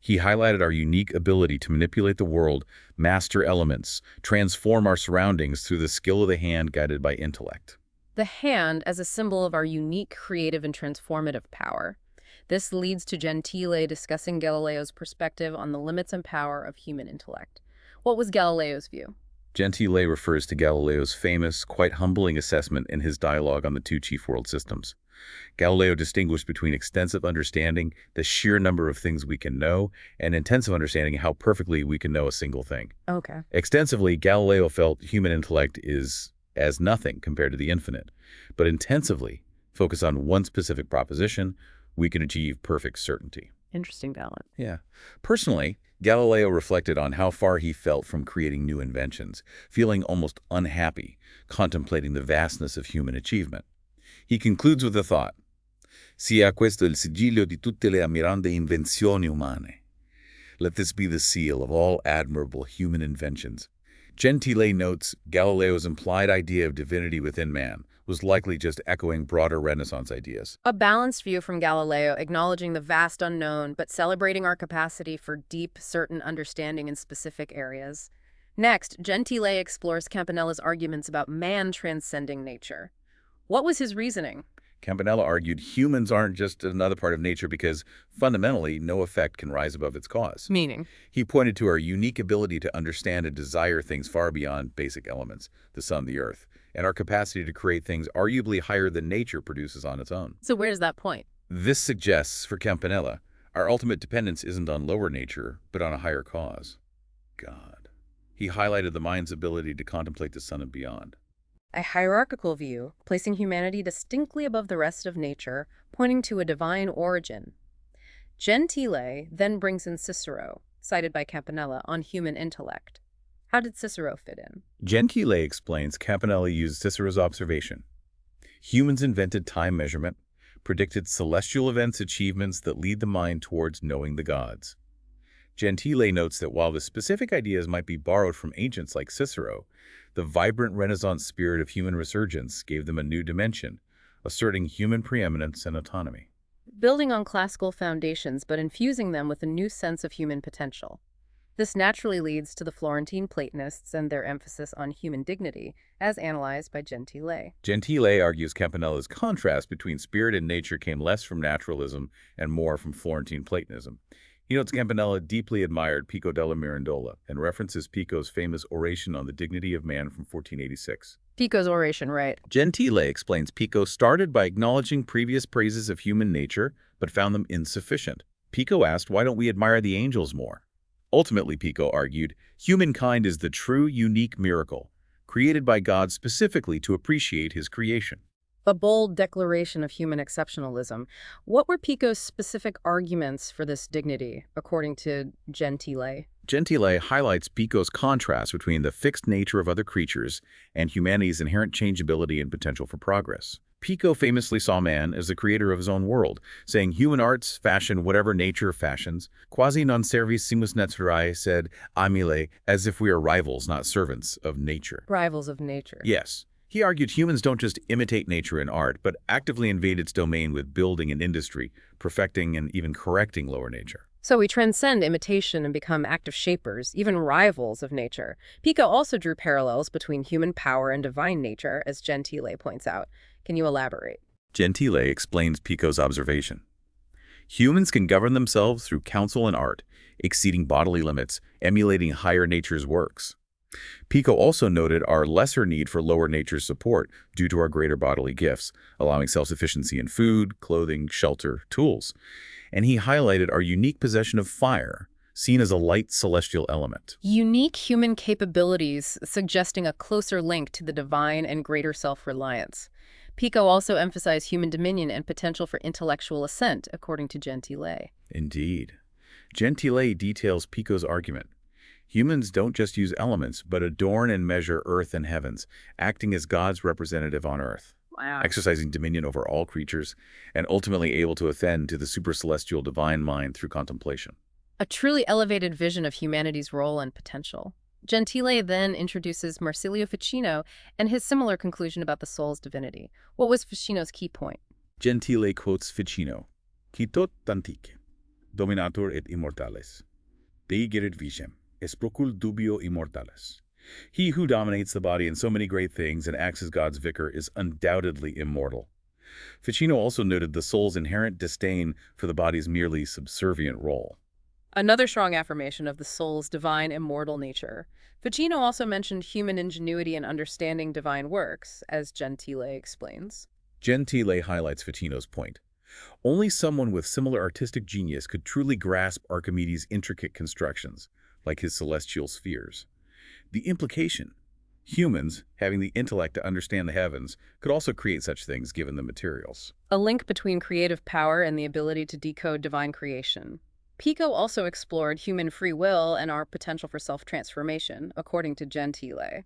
He highlighted our unique ability to manipulate the world, master elements, transform our surroundings through the skill of the hand guided by intellect. The hand as a symbol of our unique creative and transformative power. This leads to Gentile discussing Galileo's perspective on the limits and power of human intellect. What was Galileo's view? Gentile refers to Galileo's famous, quite humbling assessment in his dialogue on the two chief world systems. Galileo distinguished between extensive understanding, the sheer number of things we can know, and intensive understanding, how perfectly we can know a single thing. Okay. Extensively, Galileo felt human intellect is as nothing compared to the infinite, but intensively, focus on one specific proposition, we can achieve perfect certainty. Interesting balance. Yeah. Personally, Galileo reflected on how far he felt from creating new inventions, feeling almost unhappy, contemplating the vastness of human achievement. He concludes with the thought, "Sia questo il sigillo di tutte le ammirande invenzioni umane." Let this be the seal of all admirable human inventions. Gentile notes Galileo's implied idea of divinity within man was likely just echoing broader Renaissance ideas. A balanced view from Galileo, acknowledging the vast unknown, but celebrating our capacity for deep, certain understanding in specific areas. Next, Gentile explores Campanella's arguments about man transcending nature. What was his reasoning? Campanella argued humans aren't just another part of nature because, fundamentally, no effect can rise above its cause. Meaning? He pointed to our unique ability to understand and desire things far beyond basic elements, the sun, the earth, and our capacity to create things arguably higher than nature produces on its own. So where's that point? This suggests, for Campanella, our ultimate dependence isn't on lower nature, but on a higher cause, God. He highlighted the mind's ability to contemplate the sun and beyond. A hierarchical view, placing humanity distinctly above the rest of nature, pointing to a divine origin. Gentile then brings in Cicero, cited by Campanella, on human intellect. How did Cicero fit in? Gentile explains Campanella used Cicero's observation. Humans invented time measurement, predicted celestial events achievements that lead the mind towards knowing the gods. Gentile notes that while the specific ideas might be borrowed from ancients like Cicero, the vibrant Renaissance spirit of human resurgence gave them a new dimension, asserting human preeminence and autonomy. Building on classical foundations but infusing them with a new sense of human potential. This naturally leads to the Florentine Platonists and their emphasis on human dignity, as analyzed by Gentile. Gentile argues Campanella's contrast between spirit and nature came less from naturalism and more from Florentine Platonism. He notes Campanella deeply admired Pico della Mirandola and references Pico's famous oration on the dignity of man from 1486. Pico's oration, right? Gentile explains Pico started by acknowledging previous praises of human nature, but found them insufficient. Pico asked, why don't we admire the angels more? Ultimately, Pico argued, humankind is the true, unique miracle, created by God specifically to appreciate his creation. A bold declaration of human exceptionalism. What were Pico's specific arguments for this dignity, according to Gentile? Gentile highlights Pico's contrast between the fixed nature of other creatures and humanity's inherent changeability and potential for progress. Pico famously saw man as the creator of his own world, saying human arts fashion whatever nature fashions. Quasi non servis simus naturae, said Amile, as if we are rivals, not servants, of nature. Rivals of nature. Yes. He argued humans don't just imitate nature in art, but actively invade its domain with building and industry, perfecting and even correcting lower nature. So we transcend imitation and become active shapers, even rivals of nature. Pico also drew parallels between human power and divine nature, as Gentile points out. Can you elaborate? Gentile explains Pico's observation. Humans can govern themselves through counsel and art, exceeding bodily limits, emulating higher nature's works. Pico also noted our lesser need for lower nature's support due to our greater bodily gifts, allowing self-sufficiency in food, clothing, shelter, tools. And he highlighted our unique possession of fire, seen as a light celestial element. Unique human capabilities, suggesting a closer link to the divine and greater self-reliance. Pico also emphasized human dominion and potential for intellectual ascent, according to Gentile. Indeed. Gentile details Pico's argument. Humans don't just use elements, but adorn and measure earth and heavens, acting as God's representative on earth. Wow. Exercising dominion over all creatures, and ultimately able to ascend to the supercelestial divine mind through contemplation. A truly elevated vision of humanity's role and potential. Gentile then introduces Marsilio Ficino and his similar conclusion about the soul's divinity. What was Ficino's key point? Gentile quotes Ficino, Qui tot antique, dominator et immortales, Dei gerit visem, es procul dubio immortales. He who dominates the body in so many great things and acts as God's vicar is undoubtedly immortal. Ficino also noted the soul's inherent disdain for the body's merely subservient role. Another strong affirmation of the soul's divine immortal nature. Ficino also mentioned human ingenuity in understanding divine works, as Gentile explains. Gentile highlights Ficino's point. Only someone with similar artistic genius could truly grasp Archimedes' intricate constructions, like his celestial spheres. The implication, humans, having the intellect to understand the heavens, could also create such things given the materials. A link between creative power and the ability to decode divine creation. Pico also explored human free will and our potential for self-transformation, according to Gentile.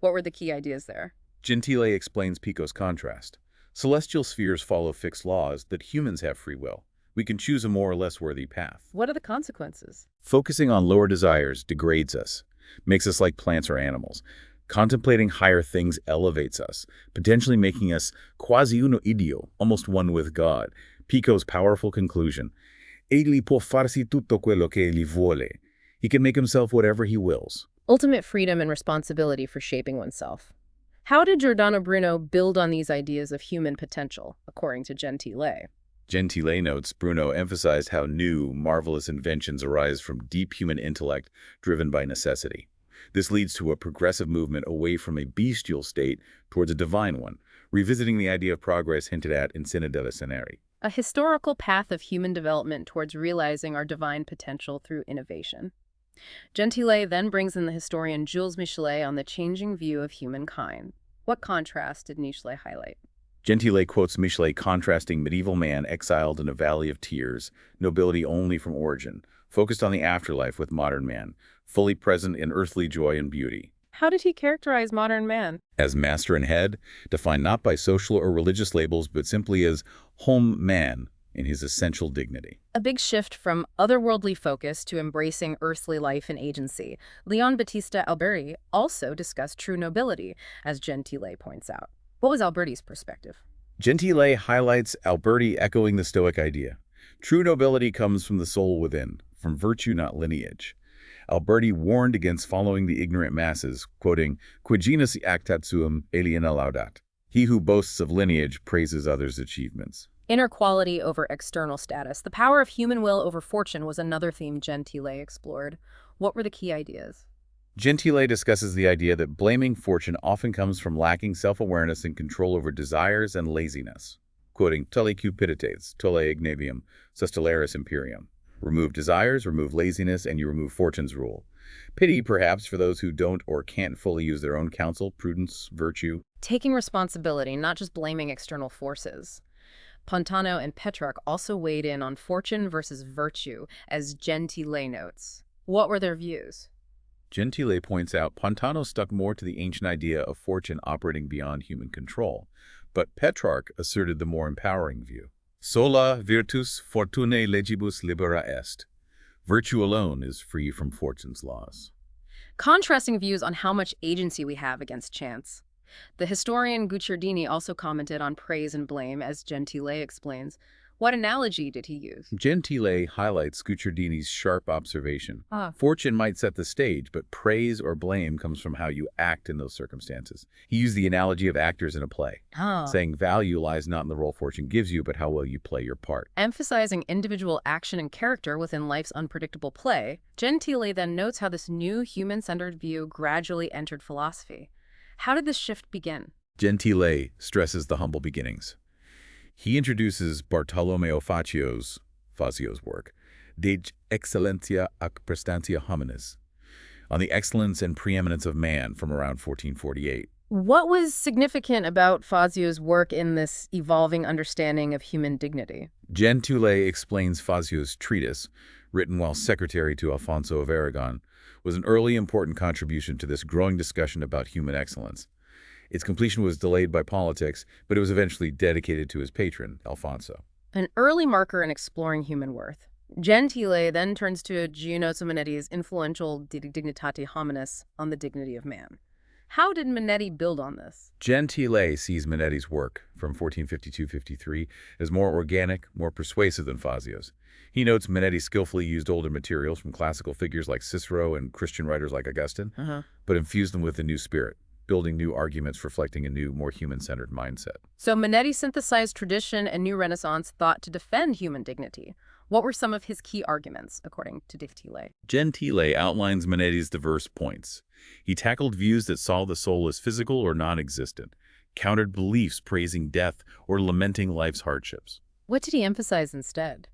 What were the key ideas there? Gentile explains Pico's contrast. Celestial spheres follow fixed laws that humans have free will. We can choose a more or less worthy path. What are the consequences? Focusing on lower desires degrades us, makes us like plants or animals. Contemplating higher things elevates us, potentially making us quasi uno idio, almost one with God. Pico's powerful conclusion. Egli può farsi tutto quello che egli vuole. He can make himself whatever he wills. Ultimate freedom and responsibility for shaping oneself. How did Giordano Bruno build on these ideas of human potential, according to Gentile? Gentile notes Bruno emphasized how new, marvelous inventions arise from deep human intellect driven by necessity. This leads to a progressive movement away from a bestial state towards a divine one, revisiting the idea of progress hinted at in Sine della Scenari. A historical path of human development towards realizing our divine potential through innovation. Gentile then brings in the historian Jules Michelet on the changing view of humankind. What contrast did Michelet highlight? Gentile quotes Michelet contrasting medieval man exiled in a valley of tears, nobility only from origin, focused on the afterlife with modern man, fully present in earthly joy and beauty. How did he characterize modern man? As master and head, defined not by social or religious labels, but simply as home man in his essential dignity. A big shift from otherworldly focus to embracing earthly life and agency. Leon Battista Alberti also discussed true nobility, as Gentile points out. What was Alberti's perspective? Gentile highlights Alberti echoing the Stoic idea. True nobility comes from the soul within, from virtue, not lineage. Alberti warned against following the ignorant masses, quoting, "Quid genus actat suum aliena laudat." He who boasts of lineage praises others' achievements. Inner quality over external status. The power of human will over fortune was another theme Gentile explored. What were the key ideas? Gentile discusses the idea that blaming fortune often comes from lacking self-awareness and control over desires and laziness. Quoting, "Tole cupidites, tole ignavium, sustellaris imperium." Remove desires, remove laziness, and you remove fortune's rule. Pity, perhaps, for those who don't or can't fully use their own counsel, prudence, virtue. Taking responsibility, not just blaming external forces. Pontano and Petrarch also weighed in on fortune versus virtue, as Gentile notes. What were their views? Gentile points out Pontano stuck more to the ancient idea of fortune operating beyond human control, but Petrarch asserted the more empowering view. Sola virtus fortunae legibus libera est. Virtue alone is free from fortune's laws. Contrasting views on how much agency we have against chance. The historian Guicciardini also commented on praise and blame, as Gentile explains. What analogy did he use? Gentile highlights Guicciardini's sharp observation. Fortune might set the stage, but praise or blame comes from how you act in those circumstances. He used the analogy of actors in a play, saying value lies not in the role fortune gives you, but how well you play your part. Emphasizing individual action and character within life's unpredictable play, Gentile then notes how this new human-centered view gradually entered philosophy. How did this shift begin? Gentile stresses the humble beginnings. He introduces Bartolomeo Fazio's work, De Excellentia ac Prestantia Hominis, on the excellence and preeminence of man from around 1448. What was significant about Fazio's work in this evolving understanding of human dignity? Gentile explains Fazio's treatise, written while secretary to Alfonso of Aragon, was an early important contribution to this growing discussion about human excellence. Its completion was delayed by politics, but it was eventually dedicated to his patron, Alfonso. An early marker in exploring human worth. Gentile then turns to Giannozzo Manetti's influential De Dignitate Hominis on the dignity of man. How did Manetti build on this? Gentile sees Manetti's work from 1452-53 as more organic, more persuasive than Fazio's. He notes Manetti skillfully used older materials from classical figures like Cicero and Christian writers like Augustine, but infused them with a new spirit, building new arguments reflecting a new, more human-centered mindset. So Manetti synthesized tradition and new Renaissance thought to defend human dignity. What were some of his key arguments, according to Gentile? Gentile outlines Manetti's diverse points. He tackled views that saw the soul as physical or non-existent, countered beliefs praising death or lamenting life's hardships. What did he emphasize instead?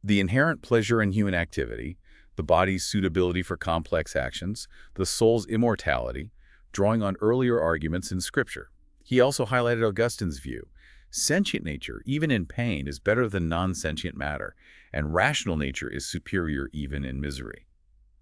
The inherent pleasure in human activity, the body's suitability for complex actions, the soul's immortality, drawing on earlier arguments in Scripture. He also highlighted Augustine's view. Sentient nature, even in pain, is better than non-sentient matter, and rational nature is superior even in misery.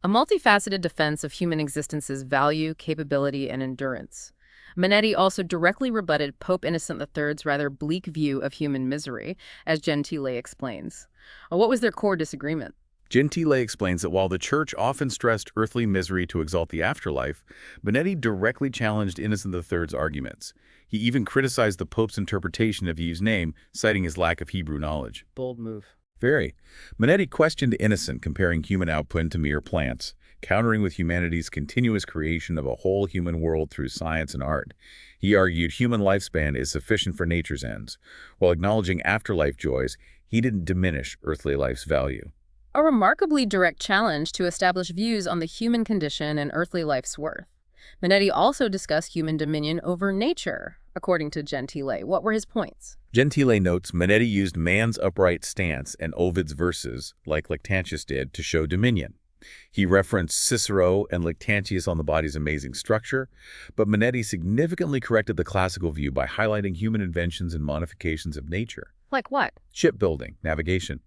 A multifaceted defense of human existence's value, capability, and endurance. Manetti also directly rebutted Pope Innocent III's rather bleak view of human misery, as Gentile explains. What was their core disagreement? Gentile explains that while the Church often stressed earthly misery to exalt the afterlife, Manetti directly challenged Innocent III's arguments. He even criticized the Pope's interpretation of Eve's name, citing his lack of Hebrew knowledge. Bold move. Very. Manetti questioned Innocent, comparing human output to mere plants, countering with humanity's continuous creation of a whole human world through science and art. He argued human lifespan is sufficient for nature's ends. While acknowledging afterlife joys, he didn't diminish earthly life's value. A remarkably direct challenge to establish views on the human condition and earthly life's worth. Manetti also discussed human dominion over nature, according to Gentile. What were his points? Gentile notes Manetti used man's upright stance and Ovid's verses, like Lactantius did, to show dominion. He referenced Cicero and Lactantius on the body's amazing structure, but Manetti significantly corrected the classical view by highlighting human inventions and modifications of nature. Like what? Shipbuilding, navigation.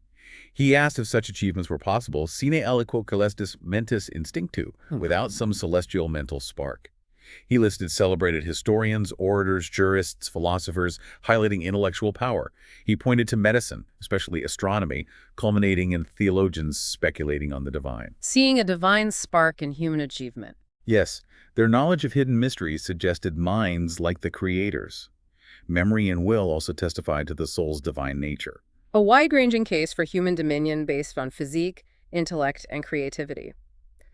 He asked if such achievements were possible, sine aliquo celestis mentis instinctu, without some celestial mental spark. He listed celebrated historians, orators, jurists, philosophers, highlighting intellectual power. He pointed to medicine, especially astronomy, culminating in theologians speculating on the divine. Seeing a divine spark in human achievement. Yes, their knowledge of hidden mysteries suggested minds like the creators. Memory and will also testified to the soul's divine nature. A wide-ranging case for human dominion based on physique, intellect, and creativity.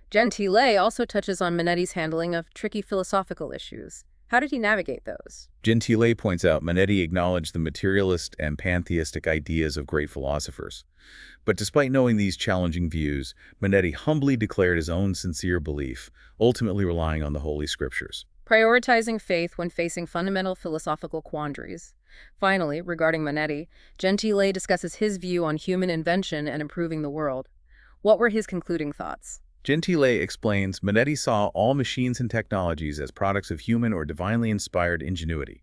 Gentile also touches on Manetti's handling of tricky philosophical issues. How did he navigate those? Gentile points out Manetti acknowledged the materialist and pantheistic ideas of great philosophers. But despite knowing these challenging views, Manetti humbly declared his own sincere belief, ultimately relying on the Holy Scriptures. Prioritizing faith when facing fundamental philosophical quandaries. Finally, regarding Manetti, Gentile discusses his view on human invention and improving the world. What were his concluding thoughts? Gentile explains Manetti saw all machines and technologies as products of human or divinely inspired ingenuity.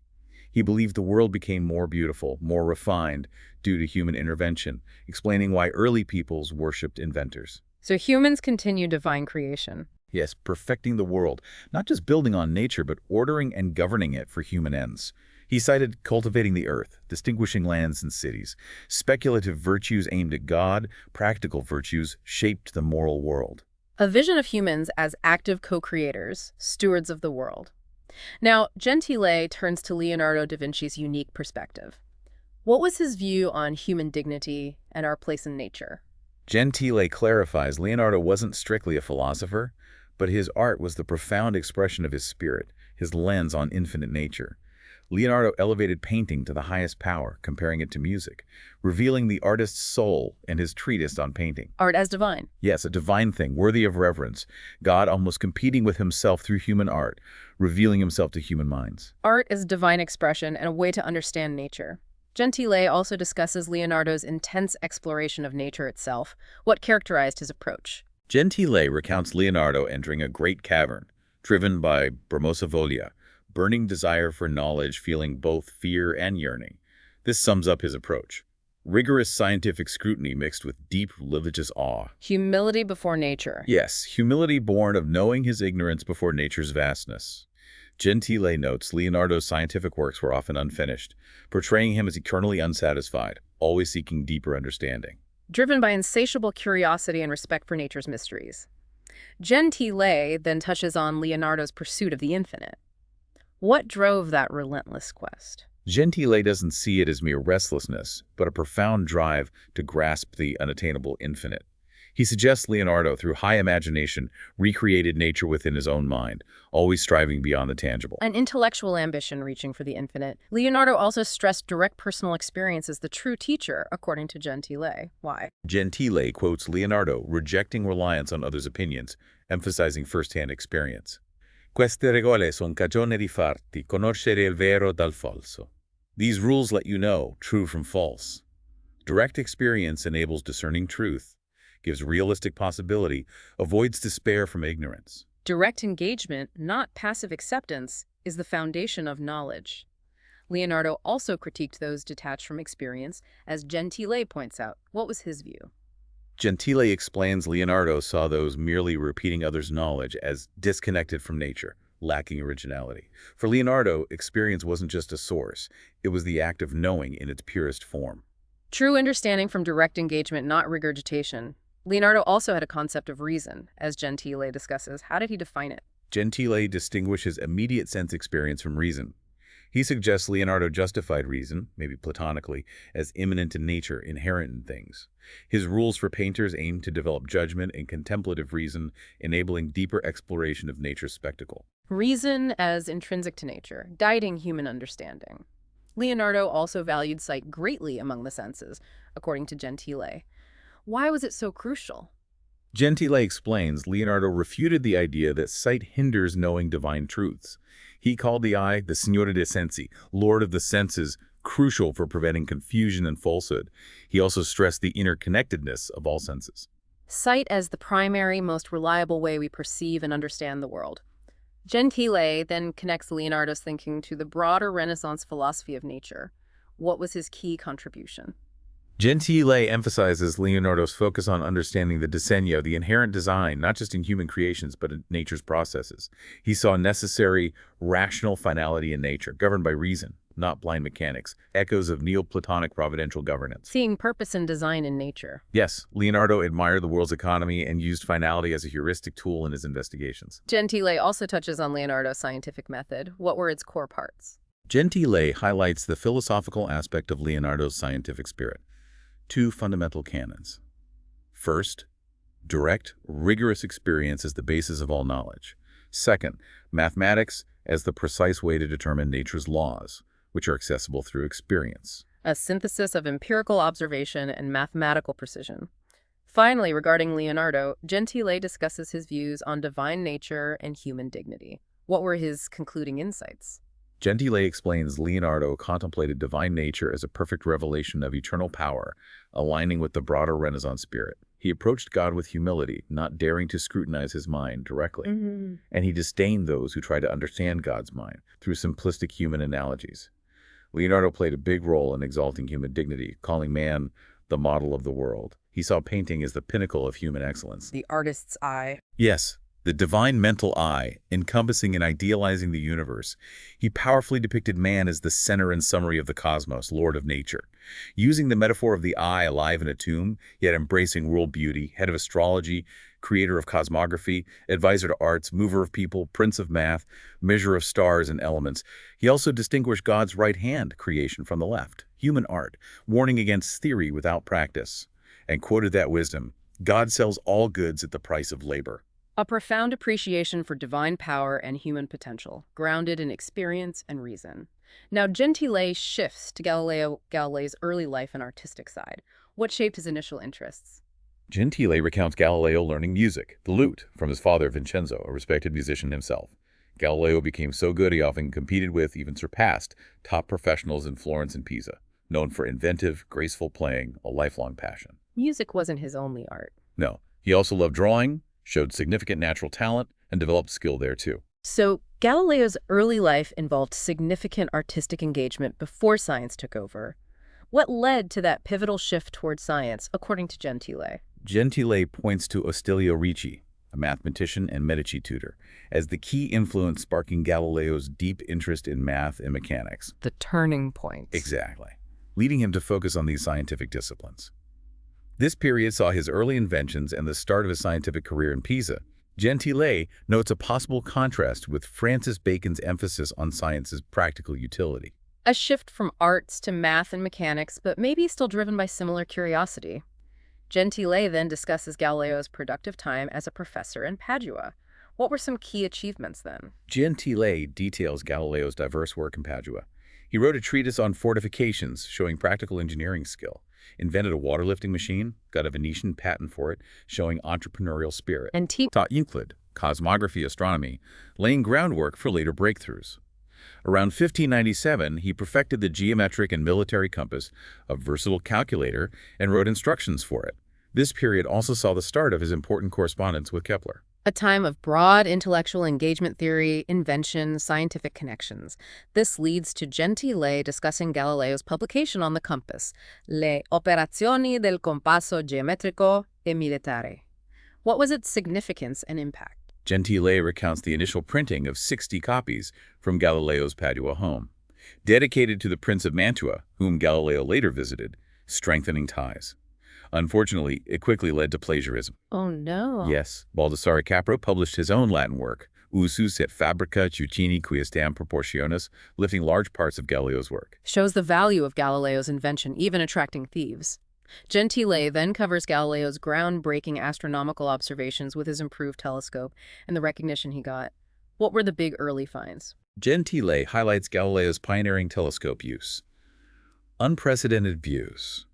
He believed the world became more beautiful, more refined, due to human intervention, explaining why early peoples worshipped inventors. So humans continue divine creation. Yes, perfecting the world, not just building on nature, but ordering and governing it for human ends. He cited cultivating the earth, distinguishing lands and cities. Speculative virtues aimed at God, practical virtues shaped the moral world. A vision of humans as active co-creators, stewards of the world. Now, Gentile turns to Leonardo da Vinci's unique perspective. What was his view on human dignity and our place in nature? Gentile clarifies Leonardo wasn't strictly a philosopher, but his art was the profound expression of his spirit, his lens on infinite nature. Leonardo elevated painting to the highest power, comparing it to music, revealing the artist's soul in his treatise on painting. Art as divine. Yes, a divine thing, worthy of reverence. God almost competing with himself through human art, revealing himself to human minds. Art is divine expression and a way to understand nature. Gentile also discusses Leonardo's intense exploration of nature itself, what characterized his approach. Gentile recounts Leonardo entering a great cavern, driven by Voglia, burning desire for knowledge, feeling both fear and yearning. This sums up his approach. Rigorous scientific scrutiny mixed with deep religious awe. Humility before nature. Yes, humility born of knowing his ignorance before nature's vastness. Gentile notes Leonardo's scientific works were often unfinished, portraying him as eternally unsatisfied, always seeking deeper understanding. Driven by insatiable curiosity and respect for nature's mysteries. Gentile then touches on Leonardo's pursuit of the infinite. What drove that relentless quest? Gentile doesn't see it as mere restlessness, but a profound drive to grasp the unattainable infinite. He suggests Leonardo, through high imagination, recreated nature within his own mind, always striving beyond the tangible. An intellectual ambition reaching for the infinite. Leonardo also stressed direct personal experience as the true teacher, according to Gentile. Why? Gentile quotes Leonardo, rejecting reliance on others' opinions, emphasizing first-hand experience. Queste regole son cagione di farti conoscere il vero dal falso. These rules let you know true from false. Direct experience enables discerning truth, gives realistic possibility, avoids despair from ignorance. Direct engagement, not passive acceptance, is the foundation of knowledge. Leonardo also critiqued those detached from experience, as Gentile points out. What was his view? Gentile explains Leonardo saw those merely repeating others' knowledge as disconnected from nature, lacking originality. For Leonardo, experience wasn't just a source, it was the act of knowing in its purest form. True understanding from direct engagement, not regurgitation. Leonardo also had a concept of reason, as Gentile discusses. How did he define it? Gentile distinguishes immediate sense experience from reason. He suggests Leonardo justified reason, maybe platonically, as immanent in nature, inherent in things. His rules for painters aim to develop judgment and contemplative reason, enabling deeper exploration of nature's spectacle. Reason as intrinsic to nature, guiding human understanding. Leonardo also valued sight greatly among the senses, according to Gentile. Why was it so crucial? Gentile explains Leonardo refuted the idea that sight hinders knowing divine truths. He called the eye the Signore dei Sensi, Lord of the Senses, crucial for preventing confusion and falsehood. He also stressed the interconnectedness of all senses. Sight as the primary, most reliable way we perceive and understand the world. Gentile then connects Leonardo's thinking to the broader Renaissance philosophy of nature. What was his key contribution? Gentile emphasizes Leonardo's focus on understanding the disegno, the inherent design, not just in human creations, but in nature's processes. He saw necessary, rational finality in nature, governed by reason, not blind mechanics, echoes of Neoplatonic providential governance. Seeing purpose and design in nature. Yes, Leonardo admired the world's economy and used finality as a heuristic tool in his investigations. Gentile also touches on Leonardo's scientific method. What were its core parts? Gentile highlights the philosophical aspect of Leonardo's scientific spirit. Two fundamental canons. First, direct, rigorous experience as the basis of all knowledge. Second, mathematics as the precise way to determine nature's laws, which are accessible through experience. A synthesis of empirical observation and mathematical precision. Finally, regarding Leonardo, Gentile discusses his views on divine nature and human dignity. What were his concluding insights? Gentile explains Leonardo contemplated divine nature as a perfect revelation of eternal power, aligning with the broader Renaissance spirit. He approached God with humility, not daring to scrutinize his mind directly. And he disdained those who try to understand God's mind through simplistic human analogies. Leonardo played a big role in exalting human dignity, calling man the model of the world. He saw painting as the pinnacle of human excellence. The artist's eye. Yes, the divine mental eye, encompassing and idealizing the universe. He powerfully depicted man as the center and summary of the cosmos, lord of nature. Using the metaphor of the eye alive in a tomb, yet embracing world beauty, head of astrology, creator of cosmography, advisor to arts, mover of people, prince of math, measure of stars and elements. He also distinguished God's right hand creation from the left, human art, warning against theory without practice, and quoted that wisdom, God sells all goods at the price of labor. A profound appreciation for divine power and human potential, grounded in experience and reason. Now, Gentile shifts to Galileo's early life and artistic side. What shaped his initial interests? Gentile recounts Galileo learning music, the lute, from his father Vincenzo, a respected musician himself. Galileo became so good he often competed with, even surpassed, top professionals in Florence and Pisa, known for inventive, graceful playing, a lifelong passion. Music wasn't his only art. No, he also loved drawing, showed significant natural talent, and developed skill there too. So, Galileo's early life involved significant artistic engagement before science took over. What led to that pivotal shift toward science, according to Gentile? Gentile points to Ostilio Ricci, a mathematician and Medici tutor, as the key influence sparking Galileo's deep interest in math and mechanics. The turning point. Exactly, leading him to focus on these scientific disciplines. This period saw his early inventions and the start of his scientific career in Pisa. Gentile notes a possible contrast with Francis Bacon's emphasis on science's practical utility. A shift from arts to math and mechanics, but maybe still driven by similar curiosity. Gentile then discusses Galileo's productive time as a professor in Padua. What were some key achievements then? Gentile details Galileo's diverse work in Padua. He wrote a treatise on fortifications showing practical engineering skill, invented a water-lifting machine, got a Venetian patent for it, showing entrepreneurial spirit, And taught Euclid, cosmography, astronomy, laying groundwork for later breakthroughs. Around 1597, he perfected the geometric and military compass, a versatile calculator, and wrote instructions for it. This period also saw the start of his important correspondence with Kepler. A time of broad intellectual engagement theory, invention, scientific connections. This leads to Gentile discussing Galileo's publication on the compass, Le operazioni del compasso geometrico e militare. What was its significance and impact? Gentile recounts the initial printing of 60 copies from Galileo's Padua home, dedicated to the Prince of Mantua, whom Galileo later visited, strengthening ties. Unfortunately, it quickly led to plagiarism. Oh no. Yes, Baldassare Capro published his own Latin work, Usus et fabrica Ciucini quiestam proportionis, lifting large parts of Galileo's work. Shows the value of Galileo's invention, even attracting thieves. Gentile then covers Galileo's groundbreaking astronomical observations with his improved telescope and the recognition he got. What were the big early finds? Gentile highlights Galileo's pioneering telescope use. Unprecedented views.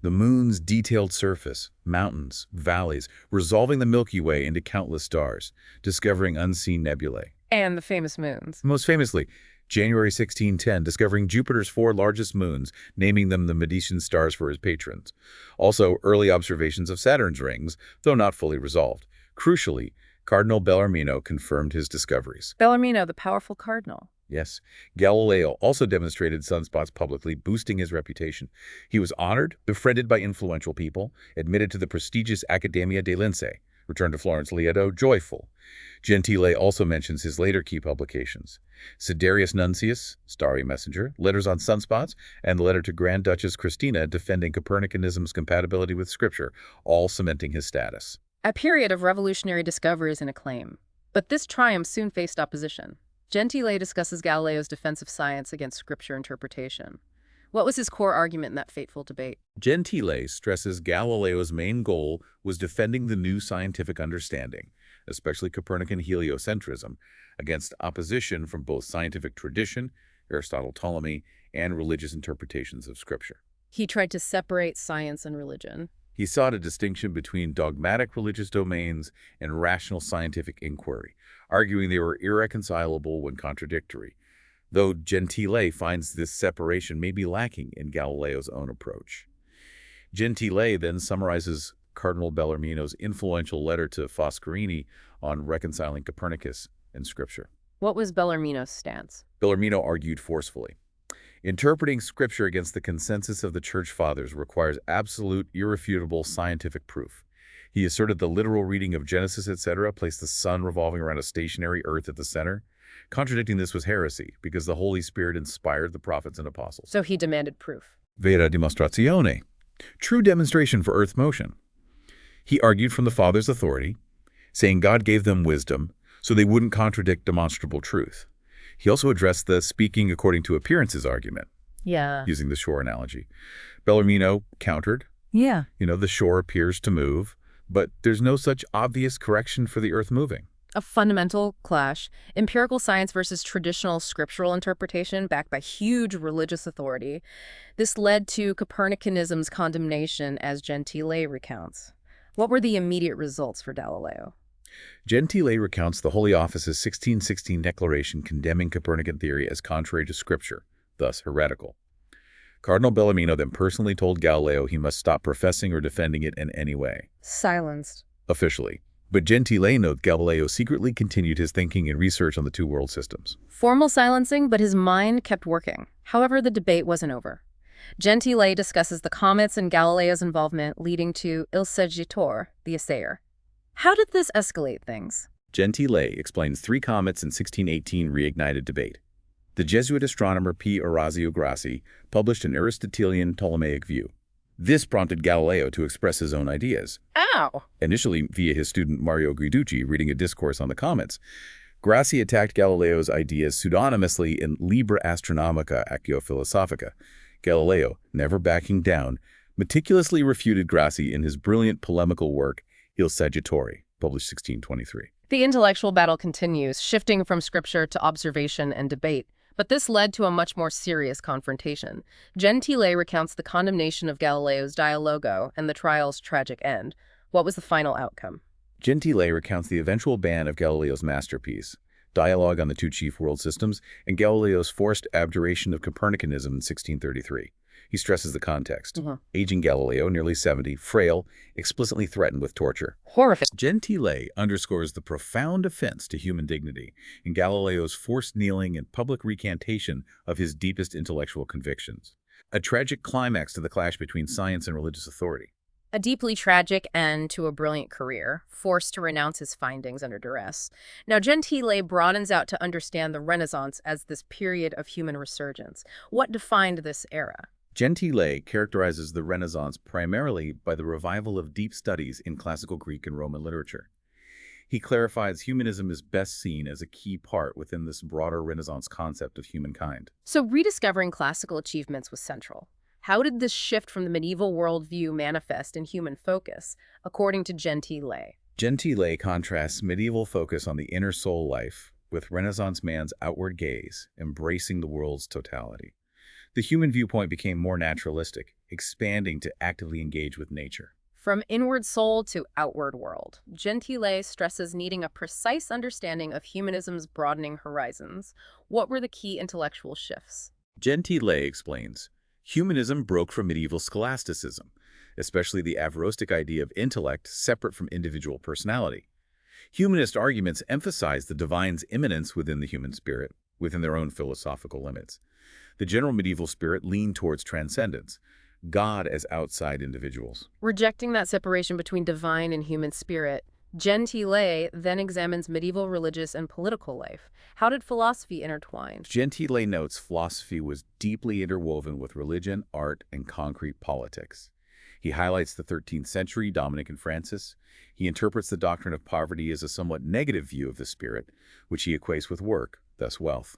The moon's detailed surface, mountains, valleys, resolving the Milky Way into countless stars, discovering unseen nebulae. And the famous moons. Most famously, January 1610, discovering Jupiter's 4 largest moons, naming them the Medicean stars for his patrons. Also, early observations of Saturn's rings, though not fully resolved. Crucially, Cardinal Bellarmino confirmed his discoveries. Bellarmino, the powerful cardinal. Yes, Galileo also demonstrated sunspots publicly, boosting his reputation. He was honored, befriended by influential people, admitted to the prestigious Accademia dei Lincei, returned to Florence Lieto, joyful. Gentile also mentions his later key publications, Siderius Nuncius, Starry Messenger, Letters on Sunspots, and the letter to Grand Duchess Christina defending Copernicanism's compatibility with Scripture, all cementing his status. A period of revolutionary discoveries and acclaim. But this triumph soon faced opposition. Gentile discusses Galileo's defense of science against scripture interpretation. What was his core argument in that fateful debate? Gentile stresses Galileo's main goal was defending the new scientific understanding, especially Copernican heliocentrism, against opposition from both scientific tradition, Aristotle, Ptolemy, and religious interpretations of Scripture. He tried to separate science and religion. He sought a distinction between dogmatic religious domains and rational scientific inquiry, arguing they were irreconcilable when contradictory, though Gentile finds this separation may be lacking in Galileo's own approach. Gentile then summarizes Cardinal Bellarmino's influential letter to Foscarini on reconciling Copernicus and Scripture. What was Bellarmino's stance? Bellarmino argued forcefully, interpreting Scripture against the consensus of the Church Fathers requires absolute, irrefutable scientific proof. He asserted the literal reading of Genesis, etc., placed the sun revolving around a stationary earth at the center. Contradicting this was heresy, because the Holy Spirit inspired the prophets and apostles. So he demanded proof. Vera dimostrazione, true demonstration for earth motion. He argued from the Father's authority, saying God gave them wisdom, so they wouldn't contradict demonstrable truth. He also addressed the speaking according to appearances argument, using the shore analogy. Bellarmino countered, the shore appears to move, but there's no such obvious correction for the earth moving. A fundamental clash. Empirical science versus traditional scriptural interpretation backed by huge religious authority. This led to Copernicanism's condemnation, as Gentile recounts. What were the immediate results for Galileo? Gentile recounts the Holy Office's 1616 declaration condemning Copernican theory as contrary to Scripture, thus heretical. Cardinal Bellarmino then personally told Galileo he must stop professing or defending it in any way. Silenced. Officially. But Gentile notes Galileo secretly continued his thinking and research on the two world systems. Formal silencing, but his mind kept working. However, the debate wasn't over. Gentile discusses the comets and Galileo's involvement, leading to Il Saggiatore, the assayer. How did this escalate things? Gentile explains 3 comets in 1618 reignited debate. The Jesuit astronomer P. Orazio Grassi published an Aristotelian Ptolemaic view. This prompted Galileo to express his own ideas. Ow! Initially via his student Mario Guiducci reading a discourse on the comets, Grassi attacked Galileo's ideas pseudonymously in Liber Astronomica Actio Philosophica. Galileo, never backing down, meticulously refuted Grassi in his brilliant polemical work Il Saggiatore, published 1623. The intellectual battle continues, shifting from scripture to observation and debate. But this led to a much more serious confrontation. Gentile recounts the condemnation of Galileo's Dialogo and the trial's tragic end. What was the final outcome? Gentile recounts the eventual ban of Galileo's masterpiece, Dialogue on the Two Chief World Systems, and Galileo's forced abjuration of Copernicanism in 1633. He stresses the context. Aging Galileo, nearly 70, frail, explicitly threatened with torture. Horrific. Gentile underscores the profound offense to human dignity in Galileo's forced kneeling and public recantation of his deepest intellectual convictions. A tragic climax to the clash between science and religious authority. A deeply tragic end to a brilliant career, forced to renounce his findings under duress. Now, Gentile broadens out to understand the Renaissance as this period of human resurgence. What defined this era? Gentile characterizes the Renaissance primarily by the revival of deep studies in classical Greek and Roman literature. He clarifies humanism is best seen as a key part within this broader Renaissance concept of humankind. So rediscovering classical achievements was central. How did this shift from the medieval worldview manifest in human focus, according to Gentile? Gentile contrasts medieval focus on the inner soul life with Renaissance man's outward gaze, embracing the world's totality. The human viewpoint became more naturalistic, expanding to actively engage with nature. From inward soul to outward world, Gentile stresses needing a precise understanding of humanism's broadening horizons. What were the key intellectual shifts? Gentile explains, humanism broke from medieval scholasticism, especially the Averroistic idea of intellect separate from individual personality. Humanist arguments emphasize the divine's immanence within the human spirit, within their own philosophical limits. The general medieval spirit leaned towards transcendence, God as outside individuals. Rejecting that separation between divine and human spirit, Gentile then examines medieval religious and political life. How did philosophy intertwine? Gentile notes philosophy was deeply interwoven with religion, art, and concrete politics. He highlights the 13th century Dominican Francis. He interprets the doctrine of poverty as a somewhat negative view of the spirit, which he equates with work, thus wealth.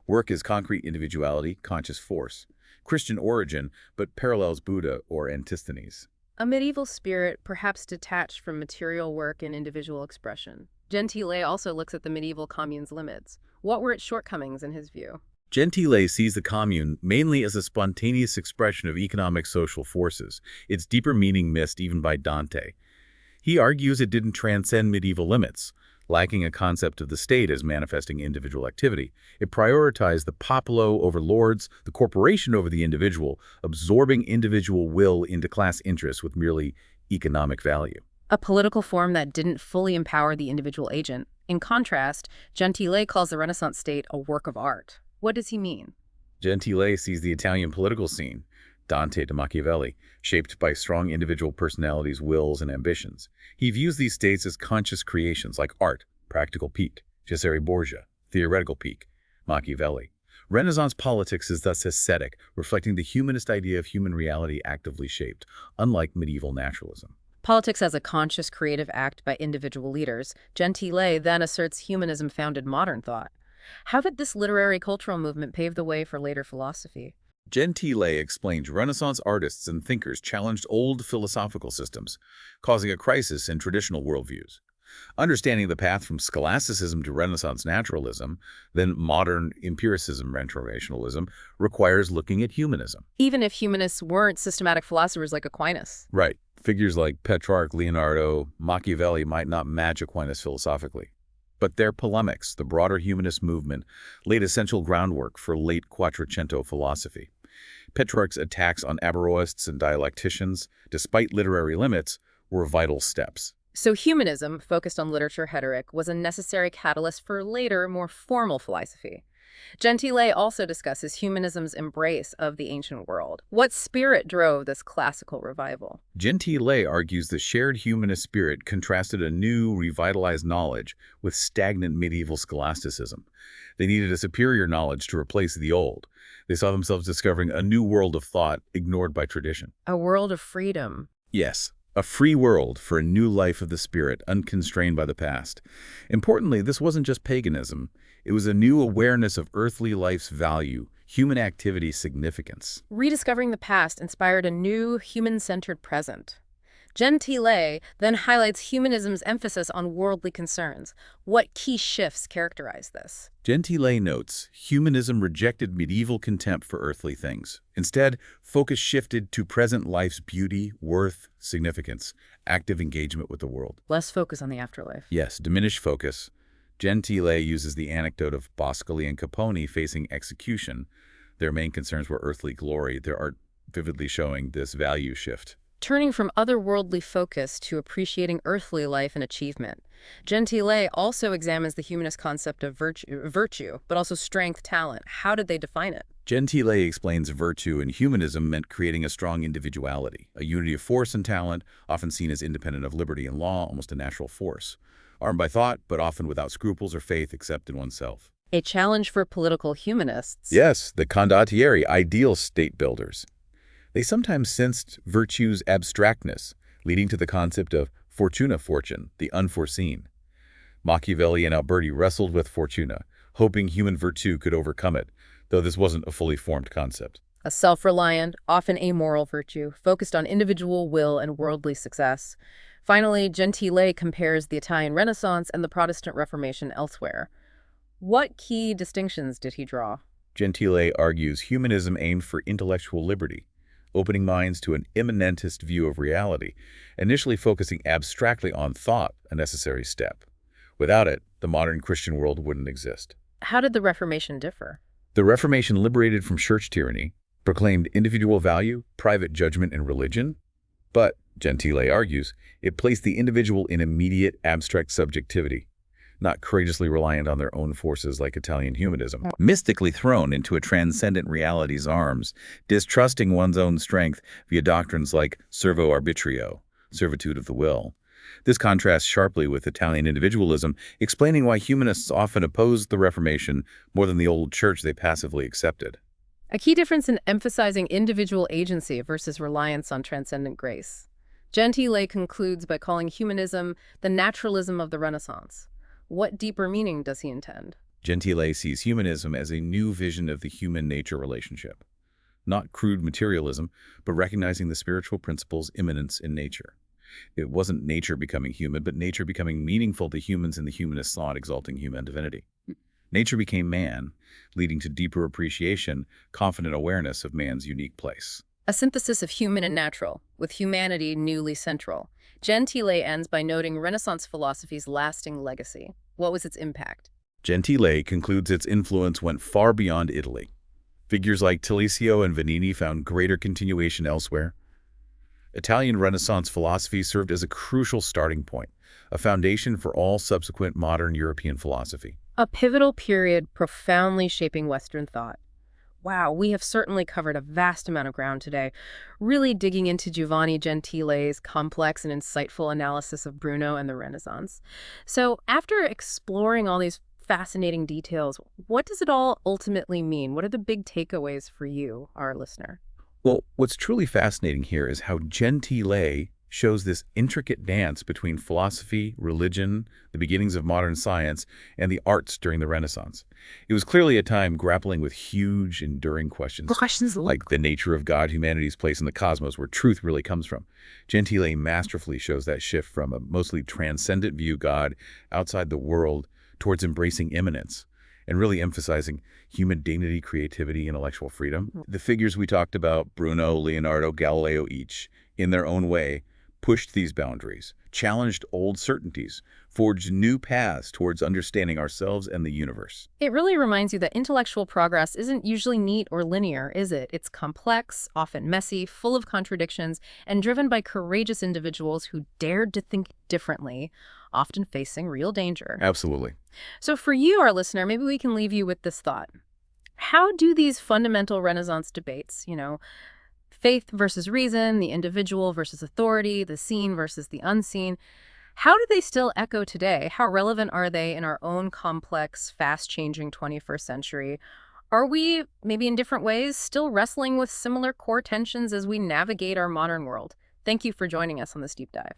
Work is concrete individuality, conscious force. Christian origin, but parallels Buddha or Antisthenes. A medieval spirit, perhaps detached from material work and individual expression. Gentile also looks at the medieval commune's limits. What were its shortcomings in his view? Gentile sees the commune mainly as a spontaneous expression of economic social forces, its deeper meaning missed even by Dante. He argues it didn't transcend medieval limits, lacking a concept of the state as manifesting individual activity. It prioritized the populo over lords, the corporation over the individual, absorbing individual will into class interests with merely economic value. A political form that didn't fully empower the individual agent. In contrast, Gentile calls the Renaissance state a work of art. What does he mean? Gentile sees the Italian political scene, Dante to Machiavelli, shaped by strong individual personalities, wills, and ambitions. He views these states as conscious creations like art, practical peak, Cesare Borgia, theoretical peak, Machiavelli. Renaissance politics is thus ascetic, reflecting the humanist idea of human reality actively shaped, unlike medieval naturalism. Politics as a conscious creative act by individual leaders, Gentile then asserts humanism founded modern thought. How did this literary cultural movement pave the way for later philosophy? Gentile explains Renaissance artists and thinkers challenged old philosophical systems, causing a crisis in traditional worldviews. Understanding the path from scholasticism to Renaissance naturalism, then modern empiricism and rationalism, requires looking at humanism. Even if humanists weren't systematic philosophers like Aquinas. Right. Figures like Petrarch, Leonardo, Machiavelli might not match Aquinas philosophically. But their polemics, the broader humanist movement, laid essential groundwork for late Quattrocento philosophy. Petrarch's attacks on Averroists and dialecticians, despite literary limits, were vital steps. So humanism, focused on literature rhetoric, was a necessary catalyst for later, more formal philosophy. Gentile also discusses humanism's embrace of the ancient world. What spirit drove this classical revival? Gentile argues the shared humanist spirit contrasted a new, revitalized knowledge with stagnant medieval scholasticism. They needed a superior knowledge to replace the old. They saw themselves discovering a new world of thought ignored by tradition. A world of freedom. Yes, a free world for a new life of the spirit, unconstrained by the past. Importantly, this wasn't just paganism. It was a new awareness of earthly life's value, human activity's significance. Rediscovering the past inspired a new, human-centered present. Gentile then highlights humanism's emphasis on worldly concerns. What key shifts characterize this? Gentile notes, humanism rejected medieval contempt for earthly things. Instead, focus shifted to present life's beauty, worth, significance, active engagement with the world. Less focus on the afterlife. Yes, diminished focus. Gentile uses the anecdote of Boscoli and Caponi facing execution. Their main concerns were earthly glory, their art vividly showing this value shift. Turning from otherworldly focus to appreciating earthly life and achievement. Gentile also examines the humanist concept of virtue, but also strength, talent. How did they define it? Gentile explains virtue in humanism meant creating a strong individuality, a unity of force and talent, often seen as independent of liberty and law, almost a natural force. Armed by thought, but often without scruples or faith except in oneself. A challenge for political humanists. Yes, the condottieri, ideal state builders. They sometimes sensed virtue's abstractness, leading to the concept of fortuna fortune, the unforeseen. Machiavelli and Alberti wrestled with fortuna, hoping human virtue could overcome it, though this wasn't a fully formed concept. A self-reliant, often amoral virtue, focused on individual will and worldly success. Finally, Gentile compares the Italian Renaissance and the Protestant Reformation elsewhere. What key distinctions did he draw? Gentile argues humanism aimed for intellectual liberty, opening minds to an immanentist view of reality, initially focusing abstractly on thought, a necessary step. Without it, the modern Christian world wouldn't exist. How did the Reformation differ? The Reformation liberated from church tyranny, proclaimed individual value, private judgment, and religion. But, Gentile argues, it placed the individual in immediate, abstract subjectivity, not courageously reliant on their own forces like Italian humanism, mystically thrown into a transcendent reality's arms, distrusting one's own strength via doctrines like servo arbitrio, servitude of the will. This contrasts sharply with Italian individualism, explaining why humanists often opposed the Reformation more than the old church they passively accepted. A key difference in emphasizing individual agency versus reliance on transcendent grace. Gentile concludes by calling humanism the naturalism of the Renaissance. What deeper meaning does he intend? Gentile sees humanism as a new vision of the human-nature relationship. not crude materialism, but recognizing the spiritual principle's immanence in nature. It wasn't nature becoming human, but nature becoming meaningful to humans in the humanist thought exalting human divinity. Nature became man, leading to deeper appreciation, confident awareness of man's unique place. A synthesis of human and natural, with humanity newly central. Gentile ends by noting Renaissance philosophy's lasting legacy. What was its impact? Gentile concludes its influence went far beyond Italy. Figures like Talisio and Vanini found greater continuation elsewhere. Italian Renaissance philosophy served as a crucial starting point, a foundation for all subsequent modern European philosophy. A pivotal period profoundly shaping Western thought. Wow, we have certainly covered a vast amount of ground today, really digging into Giovanni Gentile's complex and insightful analysis of Bruno and the Renaissance. So, after exploring all these fascinating details, what does it all ultimately mean? What are the big takeaways for you, our listener? Well, what's truly fascinating here is how Gentile shows this intricate dance between philosophy, religion, the beginnings of modern science, and the arts during the Renaissance. It was clearly a time grappling with huge, enduring questions like the nature of God, humanity's place in the cosmos, where truth really comes from. Gentile masterfully shows that shift from a mostly transcendent view God outside the world towards embracing immanence and really emphasizing human dignity, creativity, intellectual freedom. The figures we talked about, Bruno, Leonardo, Galileo, each, in their own way, pushed these boundaries, challenged old certainties, forged new paths towards understanding ourselves and the universe. It really reminds you that intellectual progress isn't usually neat or linear, is it? It's complex, often messy, full of contradictions, and driven by courageous individuals who dared to think differently, often facing real danger. Absolutely. So for you, our listener, maybe we can leave you with this thought. How do these fundamental Renaissance debates, faith versus reason, the individual versus authority, the seen versus the unseen, how do they still echo today? How relevant are they in our own complex, fast-changing 21st century? Are we, maybe in different ways, still wrestling with similar core tensions as we navigate our modern world? Thank you for joining us on this deep dive.